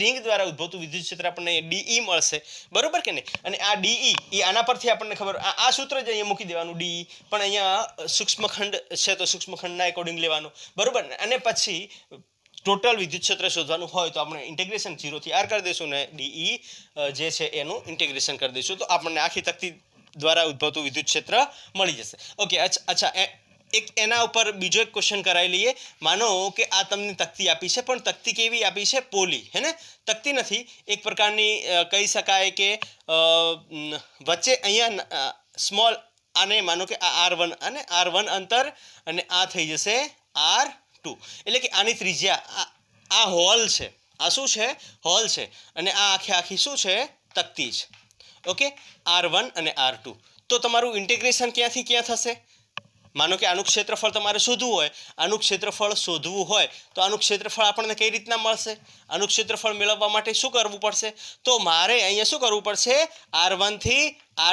રિંગ દ્વારા ઉદ્ભવતું વિદ્યુત ક્ષેત્ર આપણને ડીઈ મળશે. બરોબર કે નહીં? અને આ ડીઈ આના પરથી આપણને ખબર, આ સૂત્ર જ અહીંયા મૂકી દેવાનું ડીઈ, પણ અહીંયા સૂક્ષ્મખંડ છે તો સૂક્ષ્મખંડના એકોર્ડિંગ લેવાનું. બરોબર ને? અને પછી ટોટલ વિદ્યુત ક્ષેત્ર શોધવાનું હોય તો આપણે ઇન્ટિગ્રેશન 0 થી r કરી દઈશું ને ડીઈ જે છે એનું ઇન્ટિગ્રેશન કરી દઈશું. તો આપણને આખી તકતી દ્વારા ઉદ્ભવતું વિદ્યુત ક્ષેત્ર મળી જશે. ઓકે, અચ્છા એક એના ઉપર બીજો એક ક્વેશ્ચન કરાવી લઈએ. માનો કે આ તમને તકતી આપી છે, પણ તકતી કેવી આપી છે? પોલી. હે ને? તકતી નથી, એક પ્રકારની કહી શકાય કે વચ્ચે અહીંયા સ્મોલ આને માનો કે આ r1 અને r1 અંતર અને આ થઈ જશે r2. એટલે કે આની ત્રિજ્યા આ હોલ છે. આ શું છે? હોલ છે. અને આ આખી શું છે? તકતી છે. ઓકે, r1 અને r2. તો તમારું ઇન્ટિગ્રેશન ક્યાંથી ક્યાં થશે? માનો કે આનું ક્ષેત્રફળ તમારે શોધવું હોય, આનું ક્ષેત્રફળ આપણને કઈ રીતના મળશે? આનું ક્ષેત્રફળ મેળવવા માટે શું કરવું પડશે? તો મારે અહીંયા શું કરવું પડશે? r1 થી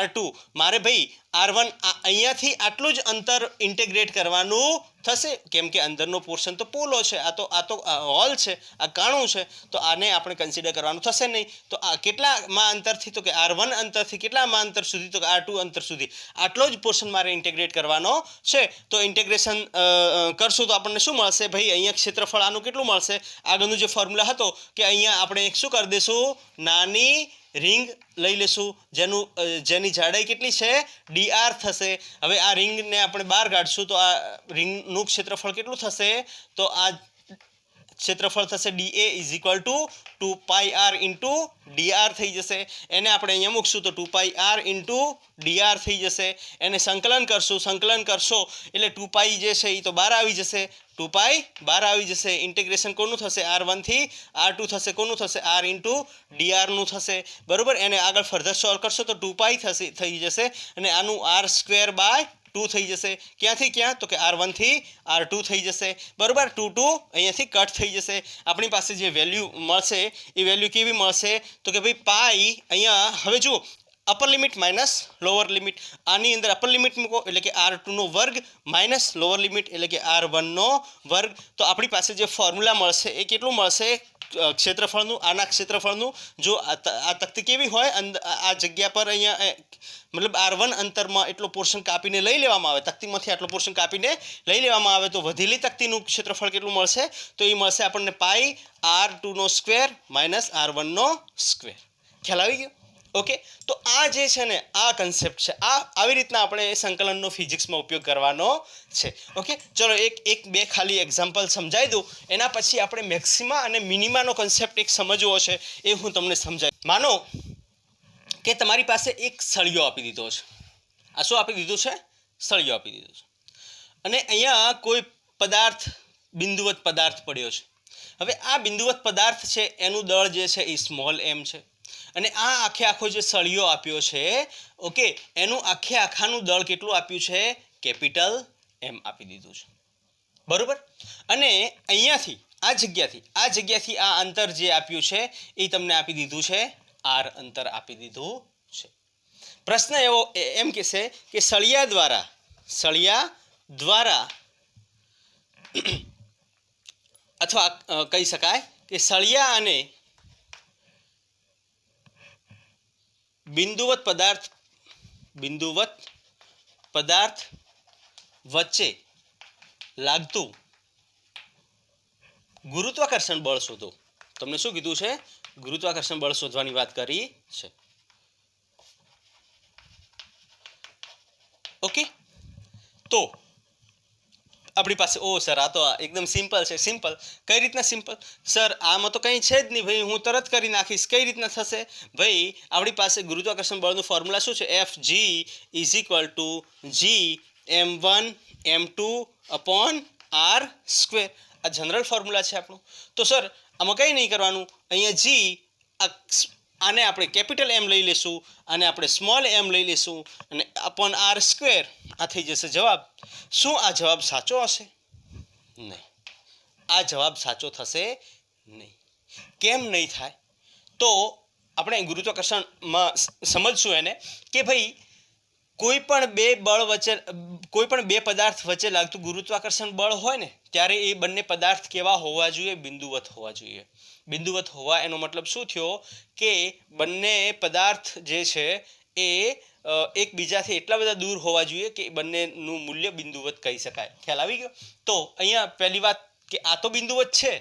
r2 મારે ભાઈ r1 અહીંયાથી આટલું જ અંતર ઇન્ટિગ્રેટ કરવાનું થશે, કેમ કે અંદરનો પોર્શન તો પોલો છે, આ તો હોલ છે, આ કાણું છે, તો આને આપણે કન્સિડર કરવાનું થશે નહીં. તો આ કેટલામાં અંતરથી? તો કે r1 અંતરથી. કેટલામાં અંતર સુધી? તો કે r2 અંતર સુધી. આટલો જ પોર્શન મારે ઇન્ટિગ્રેટ કરવાનો છે. તો ઇન્ટિગ્રેશન કરશું તો આપણને શું મળશે? ભાઈ અહીંયા ક્ષેત્રફળ આનું કેટલું મળશે? આગળનું જે ફોર્મ્યુલા હતો કે અહીંયા આપણે શું કરી દઈશું? નાની રિંગ લઈ લેશું જેની જાડાઈ કેટલી છે dr થશે. હવે આ રિંગને આપણે બહાર કાઢશું તો આ રિંગનું ક્ષેત્રફળ કેટલું થશે તો આ ક્ષેત્રફળ થશે dA is equal two 2πr into dr થઈ જશે. એને આપણે અહીંયા મૂકશું તો 2πr ઇન્ટુ dr થઈ જશે. એને સંકલન કરશો એટલે 2π જે છે એ તો બહાર આવી જશે. 2π બહાર આવી જશે. ઇન્ટિગ્રેશન કોનું થશે r1 થી r2 થશે. કોનું થશે r ઇન્ટુ dr નું થશે. બરોબર. એને આગળ ફર્ધર સોલ્વ કરશો તો 2π થઈ જશે અને આનું r² બાય 2 થઈ જશે. ક્યાંથી ક્યાં તો કે r1 થી r2 થઈ જશે. બરોબર. 2 અહીંયાથી કટ થઈ જશે. આપણી પાસે જે વેલ્યુ મળશે એ વેલ્યુ કેવી મળશે તો કે ભાઈ પાઈ અહીંયા હવે જુઓ upper limit minus lower limit. આની અંદર અપર લિમિટ મૂકો એટલે કે r2 નો વર્ગ માઇનસ લોઅર લિમિટ એટલે કે r1 નો વર્ગ. તો આપણી પાસે જે ફોર્મ્યુલા મળશે એ કેટલું મળશે ક્ષેત્રફળનું આના ક્ષેત્રફળનું. જો આ તકતી કેવી હોય આ જગ્યા પર અહીંયા મતલબ r1 અંતરમાં એટલો પોર્શન કાપીને લઈ લેવામાં આવે તકતીમાંથી આટલો પોર્શન કાપીને લઈ લેવામાં આવે તો વધેલી તકતીનું ક્ષેત્રફળ કેટલું મળશે તો એ મળશે આપણને પાઈ r2 નો સ્ક્વેર માઇનસ r1 નો સ્ક્વેર. ખ્યાલ આવી ગયો? ઓકે. તો આ જે છે ને આ કન્સેપ્ટ છે. આવી રીતના આપણે સંકલનનો ફિઝિક્સમાં ઉપયોગ કરવાનો છે. ઓકે. ચલો એક બે ખાલી એક્ઝામ્પલ સમજાવી દઉં એના પછી આપણે મેક્સિમા અને મિનિમાનો કન્સેપ્ટ એક સમજવો છે એ હું તમને સમજાવી. માનો કે તમારી પાસે એક સળિયો આપી દીધો છે. આ શું આપી દીધું છે? સળિયો આપી દીધો છે અને અહીંયા કોઈ પદાર્થ બિંદુવત પદાર્થ પડ્યો છે. હવે આ બિંદુવત પદાર્થ છે એનું દળ જે છે એ સ્મોલ m છે અને આ આખો જે સળિયો આપ્યો છે ઓકે એનું આખાનું દળ કેટલું આપ્યું છે કેપિટલ M આપી દીધું છે. બરોબર. અને અહીંયાથી આ જગ્યાથી આ અંતર જે આપ્યું છે એ તમને આપી દીધું છે r અંતર આપી દીધું છે. પ્રશ્ન એવો એમ કહેશે કે સળિયા દ્વારા અથવા કહી શકાય કે સળિયા અને બિંદુવત પદાર્થ વચ્ચે લાગતું ગુરુત્વાકર્ષણ બળ શોધો. તમને શું કીધું છે? ગુરુત્વાકર્ષણ બળ શોધવાની વાત કરી છે. ઓકે. તો આપણી પાસે સર આ તો એકદમ સિમ્પલ છે. સિમ્પલ કઈ રીતના સિમ્પલ સર? આમાં તો કંઈ છે જ નહીં ભાઈ, હું તરત કરી નાખીશ. કઈ રીતના થશે ભાઈ? આપણી પાસે ગુરુત્વાકર્ષણ બળનું ફોર્મ્યુલા શું છે? Fg is equal two Gm1 m2 upon r square. આ જનરલ ફોર્મ્યુલા છે આપણું. તો સર આમાં કંઈ નહીં કરવાનું. અહીંયા G આને આપણે કેપિટલ M લઈ લેશું અને આપણે સ્મોલ m લઈ લેશું અને અપોન r સ્ક્વેર. આ થઈ જશે જવાબ. શું આ જવાબ સાચો હશે? નહીં. આ જવાબ સાચો થશે નહીં. કેમ નહીં થાય? તો આપણે ગુરુત્વાકર્ષણમાં સમજશું એને કે ભાઈ કોઈ પણ બે પદાર્થ વચ્ચે લાગતું ગુરુત્વાકર્ષણ બળ હોય ને ત્યારે એ બંને પદાર્થ કેવા હોવા જોઈએ? બિંદુવત હોવા જોઈએ. બિંદુવત હોવા એનો મતલબ શું થયો કે બંને પદાર્થ જે છે એ એકબીજાથી એટલા બધા દૂર હોવા જોઈએ કે બંનેનું મૂલ્ય બિંદુવત કહી શકાય. ખ્યાલ આવી ગયો? તો અહીંયા પહેલી વાત કે આ તો બિંદુવત છે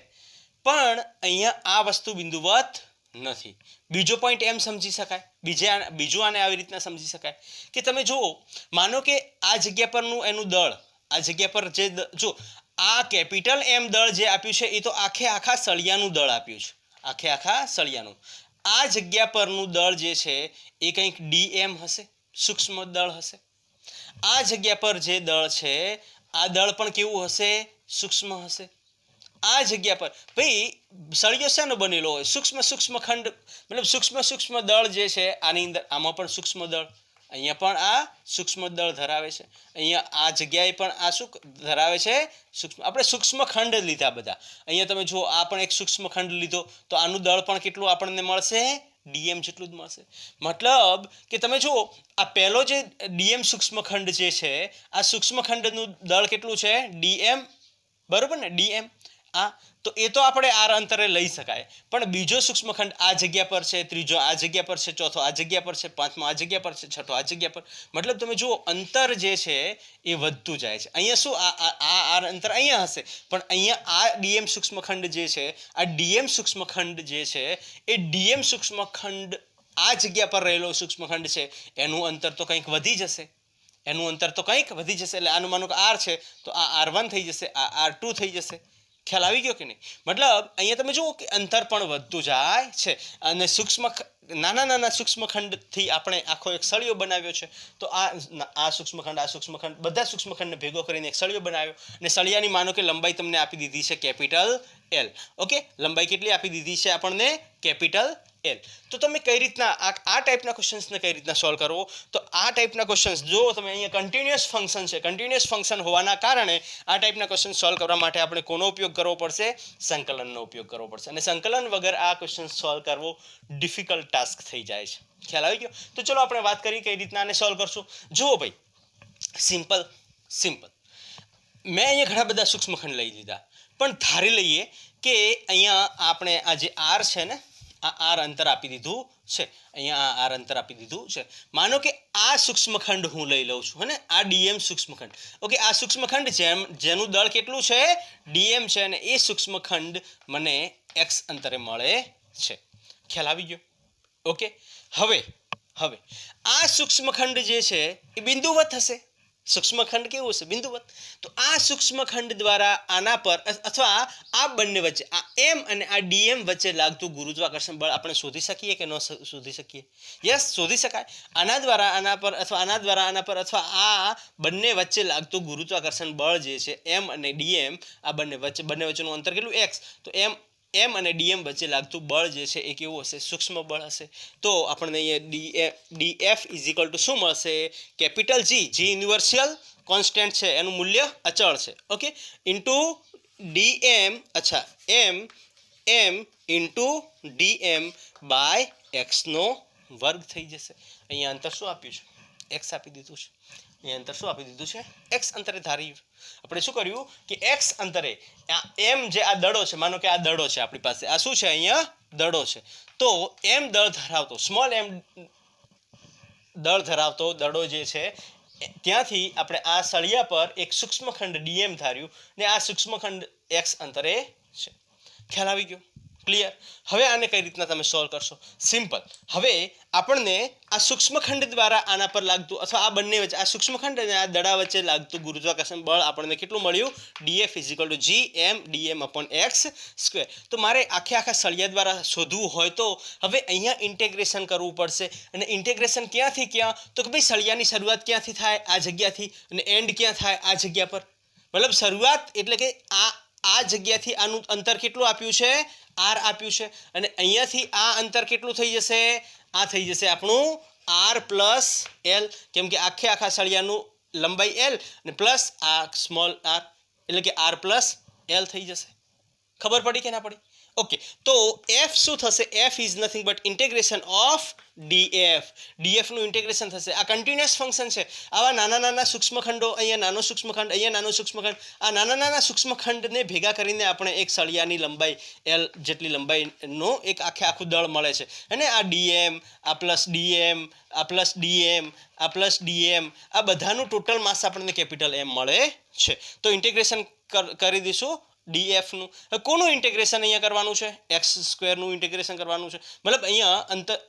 પણ અહીંયા આ વસ્તુ બિંદુવત નથી. બીજો પોઈન્ટ એમ સમજી શકાય, બીજું આને આવી રીતના સમજી શકાય કે તમે જુઓ, માનો કે આ જગ્યા પરનું એનું દળ, આ જગ્યા પર જે જો આ કેપિટલ M દળ જે આપ્યું છે એ તો આખા સળિયાનું દળ આપ્યું છે. આખા સળિયાનું. આ જગ્યા પરનું દળ જે છે એ કંઈક dm હશે, સૂક્ષ્મ દળ હશે. આ જગ્યા પર જે દળ છે આ દળ પણ કેવું હશે? સૂક્ષ્મ હશે. આ જગ્યા પર ભાઈ સળિયો શેનો બનેલો હોય? સૂક્ષ્મ ખંડ, મતલબ સૂક્ષ્મ દળ જે છે આની અંદર, આમાં પણ સૂક્ષ્મ દળ, અહીંયા પણ આ સૂક્ષ્મ દળ ધરાવે છે, અહીંયા આ જગ્યાએ પણ આ શું ધરાવે છે? આપણે સૂક્ષ્મ ખંડ લીધા બધા. અહીંયા તમે જુઓ આ પણ એક સૂક્ષ્મ ખંડ લીધો તો આનું દળ પણ કેટલું આપણને મળશે? dm જેટલું જ મળશે. મતલબ કે તમે જુઓ આ પહેલો જે dm સૂક્ષ્મ ખંડ જે છે આ સૂક્ષ્મ ખંડનું દળ કેટલું છે? dm. બરોબર ને? dm. તો એ તો આપણે r અંતરે લઈ શકાય પણ બીજો સૂક્ષ્મખંડ આ જગ્યા પર છે, ત્રીજો આ જગ્યા પર છે, ચોથો આ જગ્યા પર છે, પાંચમો આ જગ્યા પર છે, છઠ્ઠો આ જગ્યા પર, મતલબ તમે જુઓ અંતર જે છે એ વધતું જાય છે. અહીંયા શું આ અંતર અહીંયા હશે પણ અહીંયા આ dm સૂક્ષ્મખંડ જે છે, આ dm સૂક્ષ્મખંડ જે છે એ dm સૂક્ષ્મખંડ આ જગ્યા પર રહેલો સૂક્ષ્મખંડ છે એનું અંતર તો કંઈક વધી જશે, એટલે આનું માનો કે આર છે તો આ R1 થઈ જશે, આ R2 થઈ જશે. ખ્યાલ આવી ગયો કે નહીં? મતલબ અહીંયા તમે જુઓ કે અંતર પણ વધતું જાય છે અને નાના સૂક્ષ્મખંડથી આપણે આખો એક સળિયો બનાવ્યો છે. તો આ સૂક્ષ્મખંડ બધા સૂક્ષ્મખંડને ભેગો કરીને એક સળિયો બનાવ્યો અને સળિયાની માનો કે લંબાઈ તમને આપી દીધી છે કેપિટલ L. ઓકે, લંબાઈ કેટલી આપી દીધી છે આપણને? Capital L. તો તમે કઈ રીતના આ ટાઈપના ક્વેશ્ચન્સને કઈ રીતના સોલ્વ કરવો? તો આ ટાઈપના ક્વેશ્ચન્સ જો તમે અહીંયા કન્ટિન્યુઅસ ફંક્શન હોવાના કારણે આ ટાઈપના ક્વેશ્ચન સોલ્વ કરવા માટે આપણે કોનો ઉપયોગ કરવો પડશે? સંકલનનો ઉપયોગ કરવો પડશે. અને સંકલન વગર આ ક્વેશ્ચન સોલ્વ કરવો ડિફિકલ્ટ ટાસ્ક થઈ જાય છે. ખ્યાલ આવી ગયો? તો ચલો આપણે વાત કરીએ કઈ રીતના આને સોલ્વ કરશું. જુઓ ભાઈ, સિમ્પલ. મેં અહીંયા ઘણા બધા સૂક્ષ્મખંડ લઈ લીધા, પણ ધારી લઈએ કે અહીંયા આપણે આ જે R છે ને, આ R અંતર આપી દીધું છે, અહીંયા આ R અંતર આપી દીધું છે. માનો કે આ સૂક્ષ્મખંડ હું લઈ લઉં છું, અને આ DM સૂક્ષ્મખંડ. ઓકે, આ સૂક્ષ્મખંડ જેનું દળ કેટલું છે? DM છે, અને એ સૂક્ષ્મખંડ મને X અંતરે મળે છે. ખ્યાલ આવી ગયો? ઓકે, હવે આ સૂક્ષ્મખંડ જે છે એ બિંદુવત હશે. સૂક્ષ્મખંડ કેવું હશે? બિંદુવત. તો આ સૂક્ષ્મખંડ દ્વારા આના પર અથવા આ બંને વચ્ચે, આ M અને આ DM વચ્ચે લાગતું ગુરુત્વાકર્ષણ બળ આપણે શોધી શકીએ કે ન શોધી શકીએ? યસ, શોધી શકાય. આના દ્વારા આના પર અથવા આના દ્વારા આના પર અથવા આ બંને વચ્ચે લાગતું ગુરુત્વાકર્ષણ બળ જે છે M અને DM, આ બંને વચ્ચેનું અંતર કેટલું? X. તો M અને DM વચ્ચે લાગતું બળ જે છે એ કેવું હશે? સૂક્ષ્મ બળ હશે. તો આપણને અહીંયા DF = શું મળશે? કેપિટલ G યુનિવર્સલ કોન્સ્ટન્ટ છે, એનું મૂલ્ય અચળ છે. Okay, into DM, M into DM by X² થઈ જશે. અહીંયા અંતર શું આપ્યું છે? X આપી દીધું છે. અહીંયા અંતર શું આપી દીધું છે? X અંતરે ધાર્યું. આપણે શું કર્યું કે X અંતરે આ M જે આ દડો છે, માનો કે આ દડો છે આપણી પાસે, આ શું છે? અહીંયા દડો છે. તો M દળ ધરાવતો, સ્મોલ m દળ ધરાવતો દડો જે છે ત્યાંથી આપણે આ સળિયા પર એક સૂક્ષ્મખંડ DM ધાર્યું ને આ સૂક્ષ્મખંડ X અંતરે છે. ખ્યાલ આવી ગયો? ક્લિયર? હવે આને કઈ રીતના તમે સોલ્વ કરશો? સિમ્પલ. હવે આપણને આ સૂક્ષ્મખંડ દ્વારા આના પર લાગતું અથવા આ બંને વચ્ચે, આ સૂક્ષ્મખંડ અને આ દડા વચ્ચે લાગતું ગુરુત્વાકર્ષણ બળ આપણને કેટલું મળ્યું? DF = G(m)(dm)/x². તો મારે આખા સળિયા દ્વારા શોધવું હોય તો હવે અહીંયા ઇન્ટેગ્રેશન કરવું પડશે. અને ઇન્ટેગ્રેશન ક્યાંથી ક્યાં? તો કે ભાઈ સળિયાની શરૂઆત ક્યાંથી થાય? આ જગ્યાથી. અને એન્ડ ક્યાં થાય? આ જગ્યા પર. મતલબ શરૂઆત એટલે કે આ જગ્યાથી આનું અંતર કેટલું આપ્યું છે? R આપ્યું છે. અને અહીંયાથી આ અંતર કેટલું થઈ જશે? આ થઈ જશે આપણું R + L, કેમ કે આખા સળિયાનું લંબાઈ L અને પ્લસ આ સ્મોલ r એટલે કે R + L થઈ જશે. ખબર પડી કે ના પડી? ઓકે, તો F શું થશે? F is nothing but integration of DF. નું ઇન્ટિગ્રેશન થશે. આ કન્ટિન્યુઅસ ફંક્શન છે. આવા નાના સૂક્ષ્મખંડો, અહીંયા નાનો સૂક્ષ્મખંડ, અહીંયા નાનો સૂક્ષ્મખંડ, આ નાના સૂક્ષ્મખંડને ભેગા કરીને આપણે એક સળિયાની લંબાઈ L જેટલી લંબાઈનો એક આખું દળ મળે છે. અને આ DM, આ +DM, આ +DM, આ +DM, આ બધાનું ટોટલ માસ આપણને કેપિટલ M મળે છે. તો ઇન્ટિગ્રેશન કરી દઈશું DF નું. કોનું ઇન્ટિગ્રેશન અહીંયા કરવાનું છે? X² નું ઇન્ટિગ્રેશન કરવાનું છે. મતલબ અહીંયા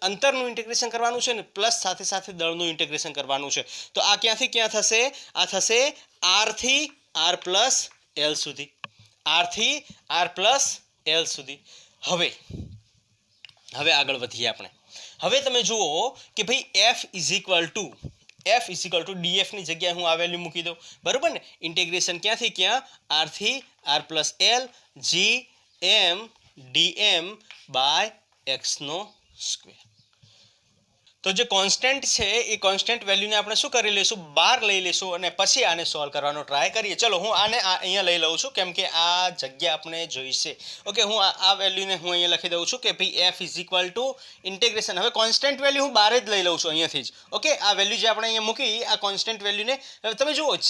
અંતરનું ઇન્ટિગ્રેશન કરવાનું છે ને પ્લસ સાથે દળનું ઇન્ટિગ્રેશન કરવાનું છે. તો આ ક્યાંથી ક્યાં થશે? આ થશે R થી R + L સુધી. R થી R + L સુધી. હવે આગળ વધીએ આપણે. હવે તમે જુઓ કે ભાઈ F = DF ની જગ્યાએ હું આ વેલ્યુ મૂકી દઉં, બરોબર ને? ઇન્ટિગ્રેશન ક્યાંથી ક્યાં? R થી R + L G(m)(dm)/x². તો જે કોન્સ્ટન્ટ છે એ કોન્સ્ટન્ટ વેલ્યુને આપણે શું કરી લઈશું? બહાર લઈ લઈશું અને પછી આને સોલ્વ કરવાનો ટ્રાય કરીએ. ચલો, હું આને અહીંયા લઈ લઉં છું કેમ કે આ જગ્યા આપણે જોઈશે. ઓકે, હું આ વેલ્યુને હું અહીંયા લખી દઉં છું કે ભાઈ F = ઇન્ટિગ્રેશન. હવે કોન્સ્ટન્ટ વેલ્યુ હું બહાર જ લઈ લઉં છું અહીંયાથી જ. ઓકે, આ વેલ્યુ જે આપણે અહીંયા મૂકી, આ કોન્સ્ટન્ટ વેલ્યુને તમે જુઓ G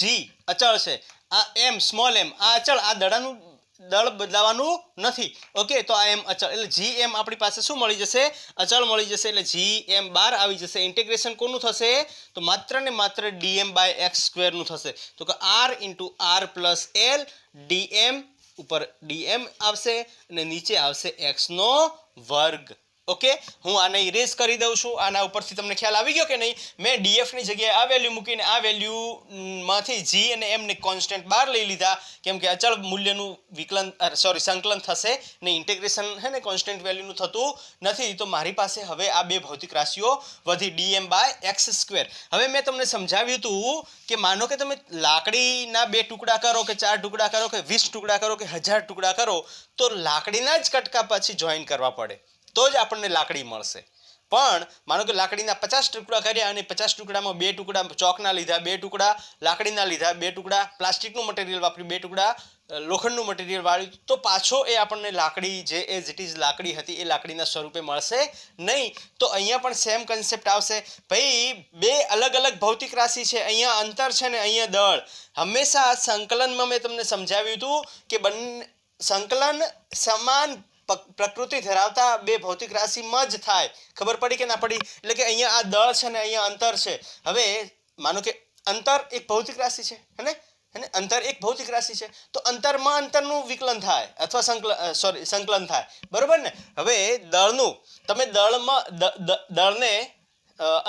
અચળ છે, આ M સ્મોલ m આ અચળ, આ દડાનું દળ બદલાવાનું નથી. ઓકે, તો આ M અચળ એટલે Gm આપણી પાસે શું મળી જશે? અચળ મળી જશે. એટલે Gm બહાર આવી જશે. ઇન્ટિગ્રેશન કોનું થશે? તો માત્ર ને માત્ર dm/x² નું થશે. તો કે R × R + L dm ઉપર dm આવશે અને નીચે આવશે x². ઓકે, હું આને ઇરેઝ કરી દઉં છું. આના ઉપરથી તમને ખ્યાલ આવી ગયો કે નહીં? મેં ડીએફની જગ્યાએ આ વેલ્યુ મૂકીને આ વેલ્યુમાંથી જી અને એમને કોન્સ્ટન્ટ બહાર લઈ લીધા, કેમ કે અચળ મૂલ્યનું સંકલન થશે ને ઇન્ટિગ્રેશન હે ને કોન્સ્ટન્ટ વેલ્યુનું થતું નથી. તો મારી પાસે હવે આ બે ભૌતિક રાશિઓ વધી dm/x². હવે મેં તમને સમજાવ્યું હતું કે માનો કે તમે લાકડીના 2 ટુકડા કરો કે 4 ટુકડા કરો કે 20 ટુકડા કરો કે 1000 ટુકડા કરો તો લાકડીના જ કટકા પછી જોઈન કરવા પડે, તો જ આપણને લાકડી મળશે. પણ માનો કે લાકડીના 50 ટુકડા કર્યા અને 50 ટુકડામાં 2 ટુકડા ચોકના લીધા, 2 ટુકડા લાકડીના લીધા, 2 ટુકડા પ્લાસ્ટિકનું મટીરિયલ વાપર્યું, 2 ટુકડા લોખંડનું મટીરિયલ વાળ્યું, તો પાછો એ આપણને લાકડી જે એઝ ઇટ ઇઝ લાકડી હતી એ લાકડીના સ્વરૂપે મળશે નહીં. તો અહીંયા પણ સેમ કન્સેપ્ટ આવશે. ભાઈ બે અલગ અલગ ભૌતિક રાશિ છે, અહીંયા અંતર છે ને અહીંયા દળ. હંમેશા સંકલનમાં મેં તમને સમજાવ્યું હતું કે બંને સંકલન સમાન પ્રકૃતિ ધરાવતા બે ભૌતિક રાશિમાં જ થાય. ખબર પડી કે ના પડી? એટલે કે અહીંયા આ દળ છે ને અહીંયા અંતર છે. હવે માનો કે અંતર એક ભૌતિક રાશિ છે, હે ને અંતર એક ભૌતિક રાશિ છે, તો અંતરમાં અંતરનું વિકલન થાય અથવા સંકલન થાય, બરોબર ને? હવે દળનું તમે દળને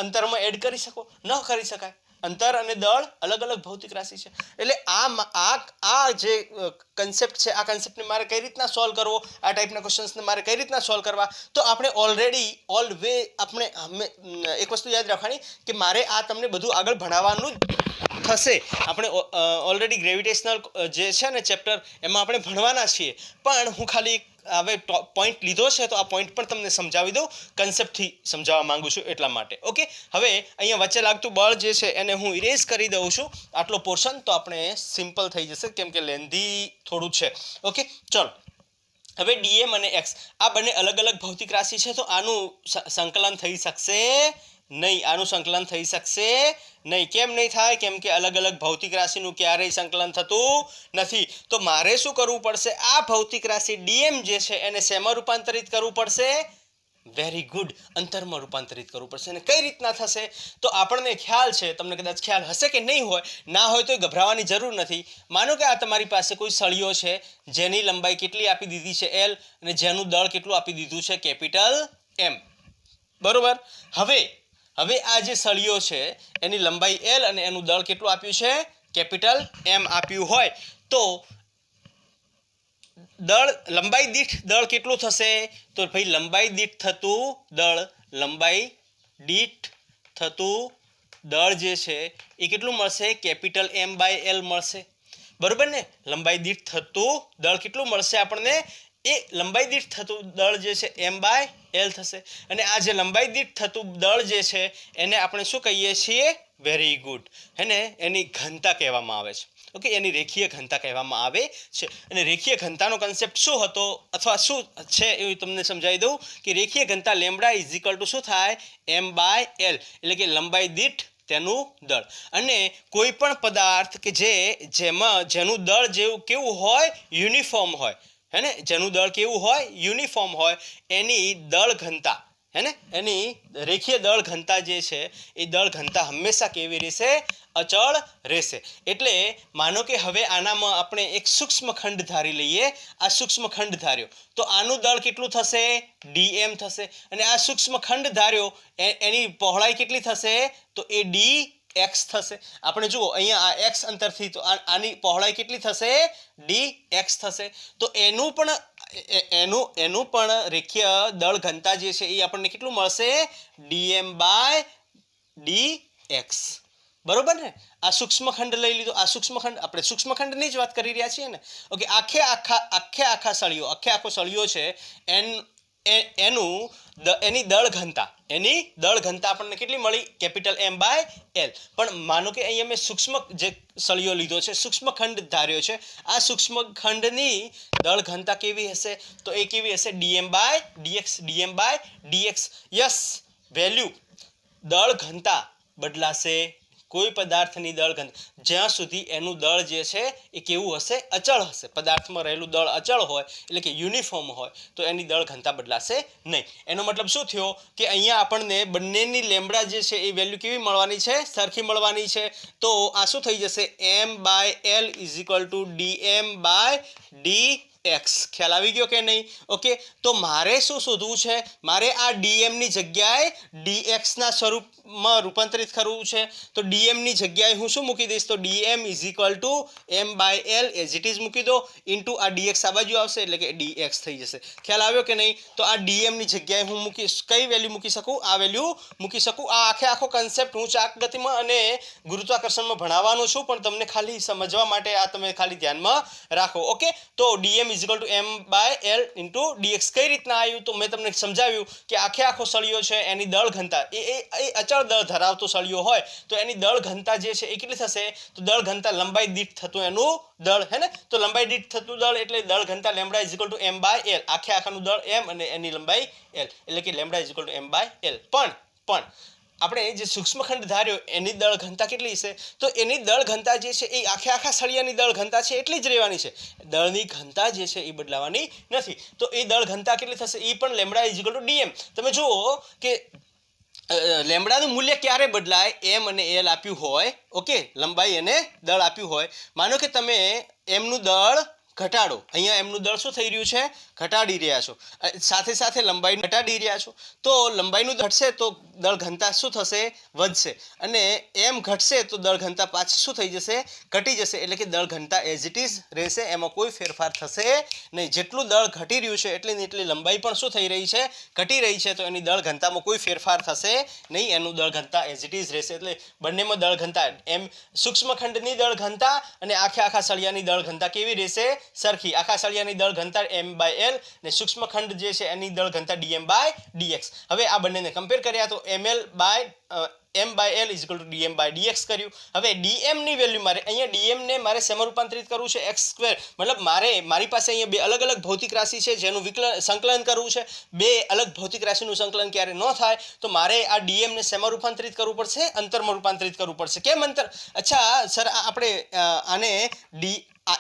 અંતરમાં એડ કરી શકો? ન કરી શકાય. અંતર અને દળ અલગ અલગ ભૌતિક રાશિ છે. એટલે આ જે કન્સેપ્ટ છે, આ કન્સેપ્ટને મારે કઈ રીતના સોલ્વ કરવો, આ ટાઈપના ક્વેશ્ચન્સને મારે કઈ રીતના સોલ્વ કરવા, તો આપણે આપણે એક વસ્તુ યાદ રાખવાની કે મારે આ તમને બધું આગળ ભણાવવાનું થશે. આપણે ઓલરેડી ગ્રેવિટેશનલ જે છે ને ચેપ્ટર એમાં આપણે ભણવાના છીએ, પણ હું ખાલી હવે પોઈન્ટ લીધો છે તો આ પોઈન્ટ પણ તમને સમજાવી દઉં, કન્સેપ્ટથી સમજાવવા માંગુ છું એટલા માટે. ઓકે, હવે અહીંયા વચ્ચે લાગતું બળ જે છે એને હું ઇરેઝ કરી દઉં છું આટલો પોર્શન, તો આપણે સિમ્પલ થઈ જશે કેમ કે લેન્ધી થોડું છે. ઓકે, ચલો હવે ડીએમ અને એક્સ આ બંને અલગ અલગ ભૌતિક રાશિ છે, તો આનું સંકલન થઈ શકશે નહીં. આનું સંકલન થઈ શકશે નહીં. કેમ નહીં થાય? કેમ કે અલગ અલગ ભૌતિક રાશિનું ક્યારેય સંકલન થતું નથી. તો મારે શું કરવું પડશે? આ ભૌતિક રાશિ ડીએમ જે છે એને શેમાં રૂપાંતરિત કરવું પડશે? વેરી ગુડ, અંતરમાં રૂપાંતરિત કરવું પડશે. અને કઈ રીતના થશે? તો આપણને ખ્યાલ છે, તમને કદાચ ખ્યાલ હશે કે નહીં હોય, ના હોય તો ગભરાવાની જરૂર નથી. માનો કે આ તમારી પાસે કોઈ સળિયો છે જેની લંબાઈ કેટલી આપી દીધી છે L અને જેનું દળ કેટલું આપી દીધું છે કેપિટલ M, બરોબર? હવે આ જે સળિયો છે એની લંબાઈ L અને એનું દળ કેટલું આપ્યું છે? કેપિટલ M આપ્યું હોય, તો લંબાઈ દીઠ દળ કેટલું થશે? તો ભાઈ લંબાઈ દીઠ થતું દળ જે છે એ કેટલું મળશે? કેપિટલ M/L મળશે, બરોબર ને? લંબાઈ દીઠ થતું દળ કેટલું મળશે આપણને? એ લંબાઈ દીઠ થતું દળ જે છે M/L થશે. અને આ જે લંબાઈ દીઠ થતું દળ જે છે એને આપણે શું કહીએ છીએ? વેરી ગુડ, હે ને? એની ઘનતા કહેવામાં આવે છે. ઓકે, એની રેખીય ઘનતા કહેવામાં આવે છે. અને રેખીય ઘનતાનો કન્સેપ્ટ શું હતો અથવા શું છે એ તમને સમજાવી દઉં કે રેખીય ઘનતા લેમ્બડા ઇઝ ઇક્વલ ટુ શું થાય? M/L, એટલે કે લંબાઈ દીઠ તેનું દળ. અને કોઈ પણ પદાર્થ કે જેનું દળ કેવું હોય? યુનિફોર્મ હોય, હે ને? જેનું દળ કેવું હોય? યુનિફોર્મ હોય, એની દળ ઘનતા, હે ને? એની રેખીય દળ ઘનતા જે છે એ દળ ઘનતા હંમેશા કેવી રહેશે? અચળ રહેશે. એટલે માનો કે હવે આનામાં આપણે એક સૂક્ષ્મ ખંડ ધારી લઈએ. આ સૂક્ષ્મ ખંડ ધાર્યો તો આનું દળ કેટલું થશે? dm થશે. અને આ સૂક્ષ્મ ખંડ ધાર્યો એની પહોળાઈ કેટલી થશે? તો એ dx થશે. આપણે જુઓ અહીંયા આ x અંતરથી, તો આની પહોળાઈ કેટલી થશે? dx થશે. તો એનું પણ રેખીય દળ ઘનતા જે છે એ આપણને કેટલું મળશે? dm/dx, બરોબર ને? આ સૂક્ષ્મખંડ લઈ લીધો. આ સૂક્ષ્મખંડ, આપણે સૂક્ષ્મખંડની જ વાત કરી રહ્યા છીએ ને. ઓકે, આખો સળિયો છે એની દળ ઘનતા આપણને કેટલી મળી? Capital M/L. પણ માનો કે અહીંયા મેં સૂક્ષ્મ જે સળિયો લીધો છે, સૂક્ષ્મખંડ ધાર્યો છે, આ સૂક્ષ્મખંડની દળ ઘનતા કેવી હશે? તો એ કેવી હશે? dm/dx. યસ, વેલ્યુ દળ ઘનતા બદલાશે. કોઈ પદાર્થની દળ ઘનતા જ્યાં સુધી એનું દળ જે છે એ કેવું હશે? અચળ હશે. પદાર્થમાં રહેલું દળ અચળ હોય એટલે કે યુનિફોર્મ હોય તો એની દળ ઘનતા બદલાશે નહીં. એનો મતલબ શું થયો કે અહીંયા આપણને બંનેની લેમ્બડા જે છે એ વેલ્યુ કેવી મળવાની છે? સરખી મળવાની છે. તો આ શું થઈ જશે? M/L = dm/dx x. ખ્યાલ આવી ગયો કે નહીં? ઓકે, તો મારે શું શોધવું છે? મારે આ ડીએમની જગ્યાએ ડીએક્સના સ્વરૂપમાં રૂપાંતરિત કરવું છે. તો ડીએમની જગ્યાએ હું શું મૂકી દઈશ? તો DM is equal to M by L as it is મૂકી દો, ઇન્ટુ આ ડીએક્સ આ બાજુ આવશે એટલે કે ડીએક્સ થઈ જશે. ખ્યાલ આવ્યો કે નહીં? તો આ ડીએમની જગ્યાએ હું મૂકીશ, કઈ વેલ્યુ મૂકી શકું? આ વેલ્યુ મૂકી શકું. આ આખો કન્સેપ્ટ હું ચાક ગતિમાં અને ગુરુત્વાકર્ષણમાં ભણાવવાનો છું, પણ તમને ખાલી સમજવા માટે આ તમે ખાલી ધ્યાનમાં રાખો. ઓકે, તો DM is equal to M by L into dx. કઈ રીતના આવ્યું? તો મેં તમને સમજાવ્યું કે આખો સળિયો છે એની દળ ઘનતા એ અચળ દળ ધરાવતો સળિયો હોય તો એની દળ ઘનતા જે છે એ કેટલી થશે? તો દળ ઘનતા લંબાઈ દીઠ થતું એનું દળ, હે ને? તો લંબાઈ દીઠ થતું દળ એટલે દળ ઘનતા lambda is equal to M by l. આખાનું દળ એમ અને એની લંબાઈ એલ, એટલે કે lambda is equal to M by l. પણ આપણે જે સૂક્ષ્મખંડ ધાર્યો એની દળ ઘનતા કેટલી છે? તો એની દળ ઘનતા જે છે એ આખા સળિયાની દળ ઘનતા છે એટલી જ રહેવાની છે. દળની ઘનતા જે છે એ બદલાવાની નથી. તો એ દળ ઘનતા કેટલી થશે? એ પણ lambda is equal to DM. તમે જુઓ કે લેમ્બડાનું મૂલ્ય ક્યારે બદલાય? એમ અને એલ આપ્યું હોય, ઓકે, લંબાઈ અને દળ આપ્યું હોય. માનો કે તમે એમનું દળ ઘટાડો, અહીંયા એમનું દળ શું થઈ રહ્યું છે? ઘટાડી રહ્યા છો, સાથે સાથે લંબાઈ ઘટાડી રહ્યા છો. તો લંબાઈનું ઘટશે તો દળ ઘનતા શું થશે? વધશે. અને એમ ઘટશે તો દળ ઘનતા પાછી શું થઈ જશે? ઘટી જશે. એટલે કે દળ ઘનતા એઝ ઇટ ઇઝ રહેશે, એમાં કોઈ ફેરફાર થશે નહીં. જેટલું દળ ઘટી રહ્યું છે એટલી લંબાઈ પણ શું થઈ રહી છે? ઘટી રહી છે. તો એની દળ ઘનતામાં કોઈ ફેરફાર થશે નહીં, એનું દળ ઘનતા એઝ ઇટ ઇઝ રહેશે. એટલે બંનેમાં દળ ઘનતા એમ સૂક્ષ્મખંડની દળ ઘનતા અને આખા સળિયાની દળ ઘનતા કેવી રહેશે? સરખી. આખા સળિયાની દળ ઘનતા એમ બાય એલ ને સૂક્ષ્મખંડ જે છે એની દળ ઘનતા ડીએમ બાય ડીએક્સ. હવે આ બંનેને કમ્પેર કર્યા તો M by L is equal to dm by dx કર્યું. હવે ડીએમની વેલ્યુ અહીંયા ડીએમને મારે શેમાં રૂપાંતરિત કરવું છે? X square. મતલબ મારી પાસે અહીંયા બે અલગ અલગ ભૌતિક રાશિ છે જેનું સંકલન કરવું છે. બે અલગ ભૌતિક રાશિનું સંકલન ક્યારે ન થાય તો મારે આ ડીએમને શેમાં રૂપાંતરિત કરવું પડશે? અંતરમાં રૂપાંતરિત કરવું પડશે. કેમ અંતર? અચ્છા સર, આપણે આને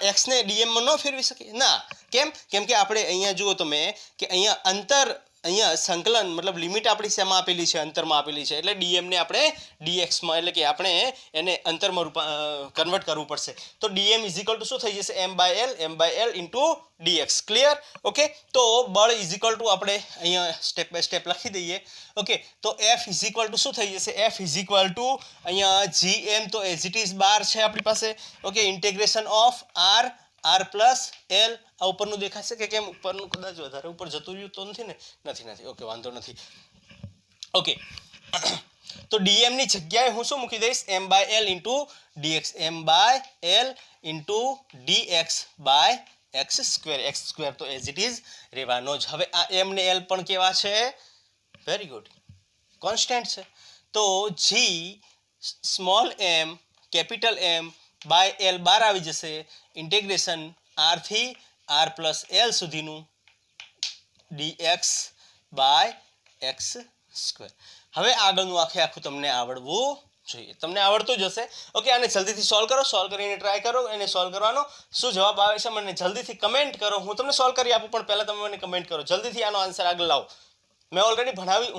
એક્સને ડીએમમાં ન ફેરવી શકીએ? ના. કેમ કે આપણે અહીંયા જુઓ તમે કે અહીંયા સંકલન મતલબ લિમિટ આપણી શેમાં આપેલી છે? અંતરમાં આપેલી છે. એટલે ડીએમને આપણે ડીએક્સમાં એટલે કે આપણે એને અંતરમાં કન્વર્ટ કરવું પડશે. તો ડીએમ ઇઝ ઇક્વલ ટુ શું થઈ જશે? M by L into dx. Clear? Okay, તો બળ ઇઝ ઇક્વલ ટુ આપણે અહીંયા સ્ટેપ બાય સ્ટેપ લખી દઈએ. ઓકે, તો એફ ઇઝ ઇક્વલ ટુ શું થઈ જશે? એફ ઇઝ ઇક્વલ ટુ અહીંયા જીએમ તો એઝ ઇટ ઇઝ 12 છે આપણી પાસે. Okay, integration of R plus L. આ ઉપરનું દેખાશે કે કેમ? ઉપરનું કદાચ વધારે ઉપર જતું રહ્યું તો નથી ને? નથી. ઓકે, વાંધો નથી. ઓકે, તો ડીએમ ની જગ્યાએ હું શું મૂકી દઈશ? M by L into dx. M by L into dx by x square. તો એઝ ઇટ ઇઝ રહેવાનો જ. હવે આ એમ ને એલ પણ કેવા છે? વેરી ગુડ, કોન્સ્ટન્ટ છે. તો G small m capital m by l 12 આવી જશે. ઇન્ટિગ્રેશન આર થી આર પ્લસ એલ સુધીનું ડીએક્સ બાય એક્સ સ્ક્વેર. હવે આગળનું આખું તમને આવડવું જોઈએ. તમને આવડતું જ હશે. ઓકે, આને જલ્દીથી સોલ્વ કરો. સોલ્વ કરીને ટ્રાય કરો એને સોલ્વ કરવાનો. શું જવાબ આવે છે મને જલ્દીથી કમેન્ટ કરો. હું તમને સોલ્વ કરી આપું પણ પહેલાં તમે મને કમેન્ટ કરો. જલ્દીથી આનો આન્સર આગળ લાવો.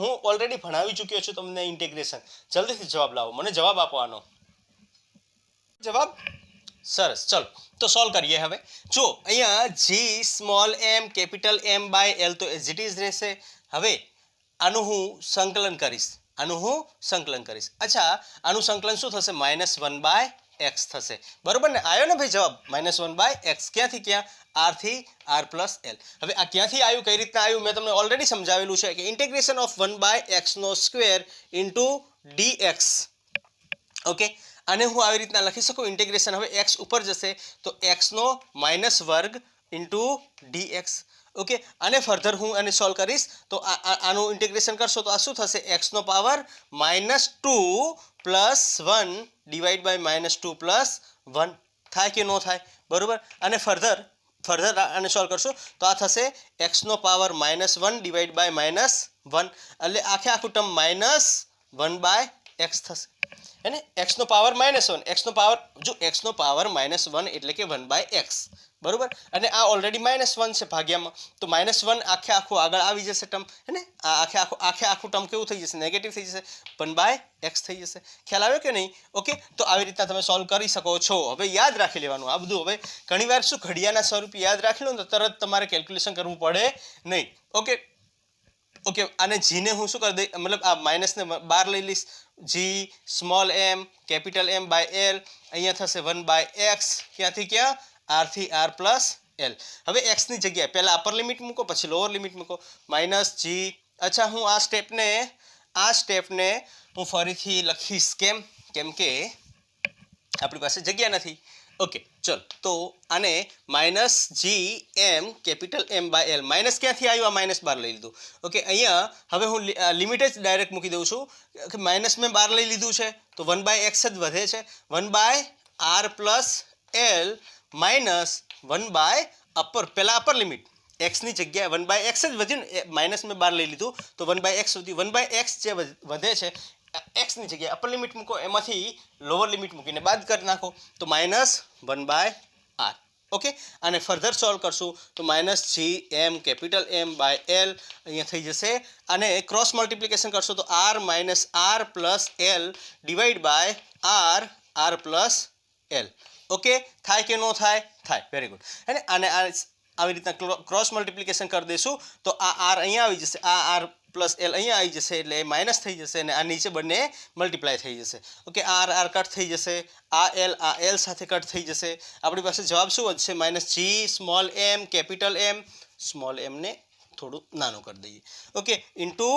હું ઓલરેડી ભણાવી ચૂક્યો છું તમને ઇન્ટિગ્રેશન. જલ્દીથી જવાબ લાવો. મને જવાબ આપો આનો. જવાબ સરસ. ચલો તો સોલ્વ કરીએ. હવે જો અહીંયા G small m capital m by l તો એઝ ઇટ ઇઝ રહેશે. હવે આનું હું સંકલન કરીશ. અચ્છા, આનું સંકલન શું થશે? -1 બાય એક્સ થશે. બરોબર ને? આવ્યો ને ભાઈ જવાબ? -1 બાય એક્સ. ક્યાંથી ક્યાં? આર થી આર પ્લસ એલ. હવે આ ક્યાંથી આવ્યું? કઈ રીતના આવ્યું? મેં તમને ઓલરેડી સમજાવેલું છે કે ઇન્ટિગ્રેશન ઓફ 1 બાય એક્સ નો સ્ક્વેર ઇન્ટુ ડીએક્સ. ઓકે, આને હું આવી રીતના લખી શકું. ઇન્ટિગ્રેશન હવે એક્સ ઉપર જશે તો એક્સ નો -વર્ગ ઇન્ટુ ડીએક્સ. ઓકે, આને ફર્ધર હું આને સોલ્વ કરીશ તો આનું ઇન્ટિગ્રેશન કરશો તો આ શું થશે? એક્સ નો power -2 plus 1 divide by -2 plus 1 થાય કે ન થાય? બરોબર. અને ફર્ધર આને સોલ્વ કરશો તો આ થશે એક્સ નો પાવર -1 ડિવાઈડ બાય -1 એટલે આખું ટર્મ -1 બાય એક્સ થશે. એને એક્સ નો પાવર -1, એક્સ નો પાવર -1 એટલે કે 1 બાય એક્સ. બરોબર, અને આ ઓલરેડી -1 છે ભાગ્યામાં, તો -1 આખે આખું આગળ આવી જશે ટર્મ, હે ને? આ આખે આખું ટર્મ કેવું થઈ જશે? નેગેટિવ થઈ જશે, 1/x થઈ જશે. ખ્યાલ આવ્યો કે નહીં? ઓકે, તો આવી રીતના તમે સોલ્વ કરી શકો છો. હવે યાદ રાખી લેવાનું આ બધું. હવે ઘણીવાર શું ઘડિયાના સ્વરૂપે યાદ રાખી લો ને તો તરત તમારે કેલ્ક્યુલેશન કરવું પડે નહીં. ઓકે, અને જીને હું શું કરી દઈ, મતલબ આ માઇનસને બહાર લઈ લઈશ. G small m capital M by L, અહીંયા થશે 1/x, ક્યાંથી ક્યાં? R થી R પ્લસ L. હવે x ની જગ્યાએ પહેલા અપર લિમિટ મૂકો, પછી લોઅર લિમિટ મૂકો. -g. અચ્છા, હું આ સ્ટેપને હું ફરીથી લખીશ. કેમ કે આપણી પાસે જગ્યા નથી. ઓકે, ચલો, તો આને -gm capital M by L. Minus ક્યાંથી આવ્યું? આ માઇનસ બહાર લઈ લીધું. ઓકે, અહીંયા હવે હું લિમિટ જ ડાયરેક્ટ મૂકી દઉં છું કે માઇનસ મેં બહાર લઈ લીધું છે તો 1/x જ વધે છે. 1/r plus L minus 1/ upper, પહેલા અપર લિમિટ x ની જગ્યાએ 1/x જ વધ્યું ને, માઇનસ મેં બહાર લઈ લીધું તો 1/x વધ્યું. 1/x જે વધે છે x ની જગ્યાએ અપર લિમિટ મૂકો, એમાંથી લોઅર લિમિટ મૂકીને બાદ કરી નાખો તો -1/r. ઓકે, અને ફર્ધર સોલ્વ કરશું તો -gm capital M by L અહીંયા થઈ જશે. અને ક્રોસ મલ્ટિપ્લિકેશન કરશો તો r plus L divide by r plus L. Okay, થાય કે ન થાય? થાય. Very good. અને આવી રીતના ક્રોસ મલ્ટિપ્લિકેશન કરી દઈશું તો આ r અહીંયા આવી જશે, આ r પ્લસ L અહીંયા આવી જશે, એટલે માઇનસ થઈ જશે અને આ નીચે બંને મલ્ટીપ્લાય થઈ જશે. ઓકે, r કટ થઈ જશે, આ L સાથે કટ થઈ જશે. આપણી પાસે જવાબ શું વધશે? -g small m capital M, small m ને થોડું નાનું કરી દઈએ. ઓકે, ઇન્ટુ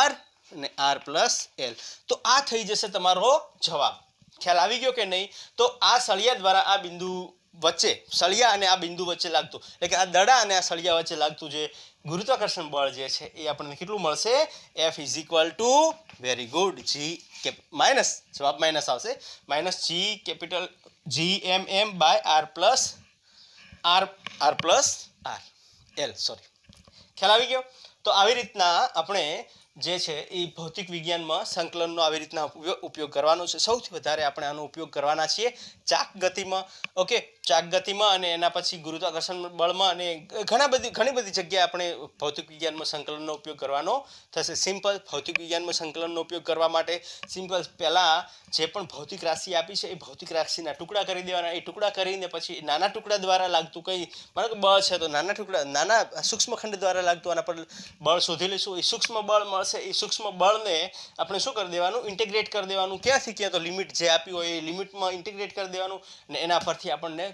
r અને r પ્લસ L. તો આ થઈ જશે તમારો જવાબ. ખ્યાલ આવી ગયો કે નહીં? તો આ સળિયા દ્વારા આ બિંદુ વચ્ચે, સળિયા અને આ બિંદુ વચ્ચે લાગતું, એટલે કે આ દડા અને આ સળિયા વચ્ચે લાગતું જે ગુરુત્વાકર્ષણ બળ જે છે એ આપણને કેટલું મળશે? F is equal to, very good, minus, જવાબ માઇનસ આવશે, -g capital gmm by r plus L. Sorry, ખ્યાલ આવી ગયો? તો આવી રીતના આપણે જે છે એ ભૌતિક વિજ્ઞાનમાં સંકલનનો આવી રીતના ઉપયોગ કરવાનો છે. સૌથી વધારે આપણે આનો ઉપયોગ કરવાના છીએ ચાક ગતિમાં. ઓકે, ચાક ગતિમાં અને એના પછી ગુરુત્વાકર્ષણ બળમાં અને ઘણી બધી જગ્યાએ આપણે ભૌતિક વિજ્ઞાનમાં સંકલનનો ઉપયોગ કરવાનો થશે. સિમ્પલ ભૌતિક વિજ્ઞાનમાં સંકલનનો ઉપયોગ કરવા માટે સિમ્પલ પહેલાં જે પણ ભૌતિક રાશિ આપી છે એ ભૌતિક રાશિના ટુકડા કરી દેવાના. એ ટુકડા કરીને પછી નાના ટુકડા દ્વારા લાગતું કંઈ, માનો કે બળ છે તો નાના સૂક્ષ્મ ખંડ દ્વારા લાગતું આના પર બળ શોધી લઈશું. એ સૂક્ષ્મ બળ મળશે, એ સૂક્ષ્મ બળને આપણે શું કરી દેવાનું? ઇન્ટિગ્રેટ કરી દેવાનું. ક્યાંથી ક્યાં? તો લિમિટ જે આપી હોય એ લિમિટમાં ઇન્ટિગ્રેટ કરી દેવાનું અને એના પરથી આપણને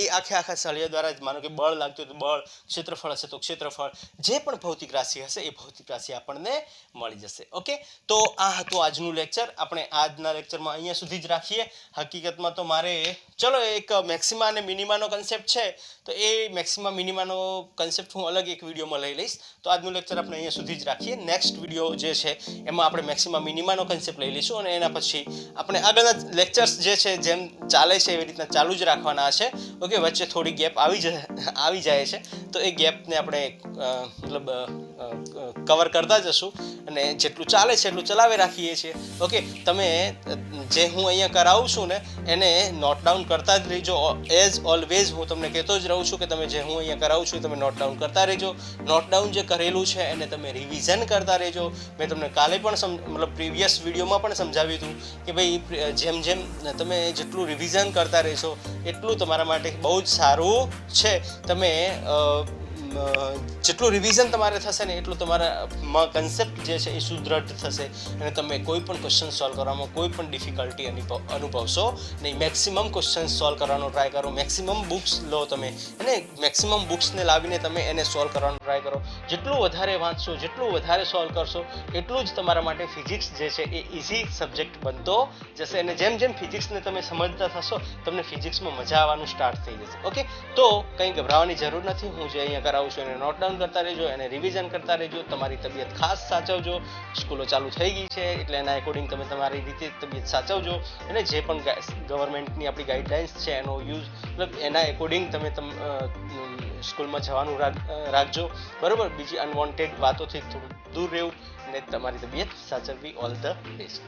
એ આખા સળિયા દ્વારા જ, માનો કે બળ લાગતું તો બળ, ક્ષેત્રફળ હશે તો ક્ષેત્રફળ, જે પણ ભૌતિક રાશિ હશે એ ભૌતિક રાશિ આપણને મળી જશે. ઓકે, તો આ હતું આજનું લેક્ચર. આપણે આજના લેક્ચરમાં અહીંયા સુધી જ રાખીએ. હકીકતમાં તો મારે ચલો એક મેક્સિમા અને મિનિમાનો કન્સેપ્ટ છે તો એ મેક્સિમા મિનિમાનો કન્સેપ્ટ હું અલગ એક વિડીયોમાં લઈ લઈશ. તો આજનું લેક્ચર આપણે અહીંયા સુધી જ રાખીએ. નેક્સ્ટ વિડીયો જે છે એમાં આપણે મેક્સિમા મિનિમાનો કન્સેપ્ટ લઈ લઈશું અને એના પછી આપણે આગળના લેક્ચર્સ જે છે જેમ ચાલે છે એવી રીતના ચાલુ જ રાખવાના છે. ઓકે, વચ્ચે થોડી ગેપ આવી જાય છે તો એ ગેપને આપણે મતલબ કવર કરતા જશું અને જેટલું ચાલે છે એટલું ચલાવી રાખીએ છીએ. ઓકે, તમે જે હું અહીંયા કરાવું છું ને એને નોટ ડાઉન કરતા જ રહેજો. એઝ ઓલવેઝ હું તમને કહેતો જ રહું છું કે તમે જે હું અહીંયા કરાવું છું તમે નોટ ડાઉન કરતા રહેજો. નોટ ડાઉન જે કરેલું છે એને તમે રિવિઝન કરતા રહેજો. મેં તમને કાલે પણ મતલબ પ્રીવિયસ વિડીયોમાં પણ સમજાવ્યું હતું કે ભાઈ જેમ તમે જેટલું રિવિઝન કરતા રહેશો એટલું તમારા માટે બહુ જ સારું છે. તમે જેટલું રિવિઝન તમારે થશે ને એટલું તમારા કન્સેપ્ટ જે છે એ સુદૃઢ થશે અને તમે કોઈ પણ ક્વેશ્ચન સોલ્વ કરવામાં કોઈ પણ ડિફિકલ્ટી અનુભવશો નહીં. મેક્સિમમ ક્વેશ્ચન સોલ્વ કરવાનો ટ્રાય કરો. મેક્સિમમ બુક્સ લો તમે અને મેક્સિમમ બુક્સને લાવીને તમે એને સોલ્વ કરવાનો ટ્રાય કરો. જેટલું વધારે વાંચશો, જેટલું વધારે સોલ્વ કરશો એટલું જ તમારા માટે ફિઝિક્સ જે છે એ ઇઝી સબ્જેક્ટ બનતો જશે અને જેમ ફિઝિક્સને તમે સમજતા થશો તમને ફિઝિક્સમાં મજા આવવાનું સ્ટાર્ટ થઈ જશે. ઓકે, તો કંઈ ગભરાવાની જરૂર નથી. હું જે અહીંયા કરાવું છું એને નોટ ડાઉન કરતા રહેજો, એને રિવિઝન કરતા રહેજો. તમારી તબિયત ખાસ સાચવજો. સ્કૂલો ચાલુ થઈ ગઈ છે એટલે એના એકોર્ડિંગ તમે તમારી રીતે તબિયત સાચવજો અને જે પણ ગવર્મેન્ટની આપણી ગાઈડલાઇન્સ છે એનો યુઝ મતલબ એના એકોર્ડિંગ તમે સ્કૂલમાં જવાનું રાખજો. બરાબર, બીજી અનવોન્ટેડ વાતોથી થોડું દૂર રહેવું અને તમારી તબિયત સાચવવી. All the best.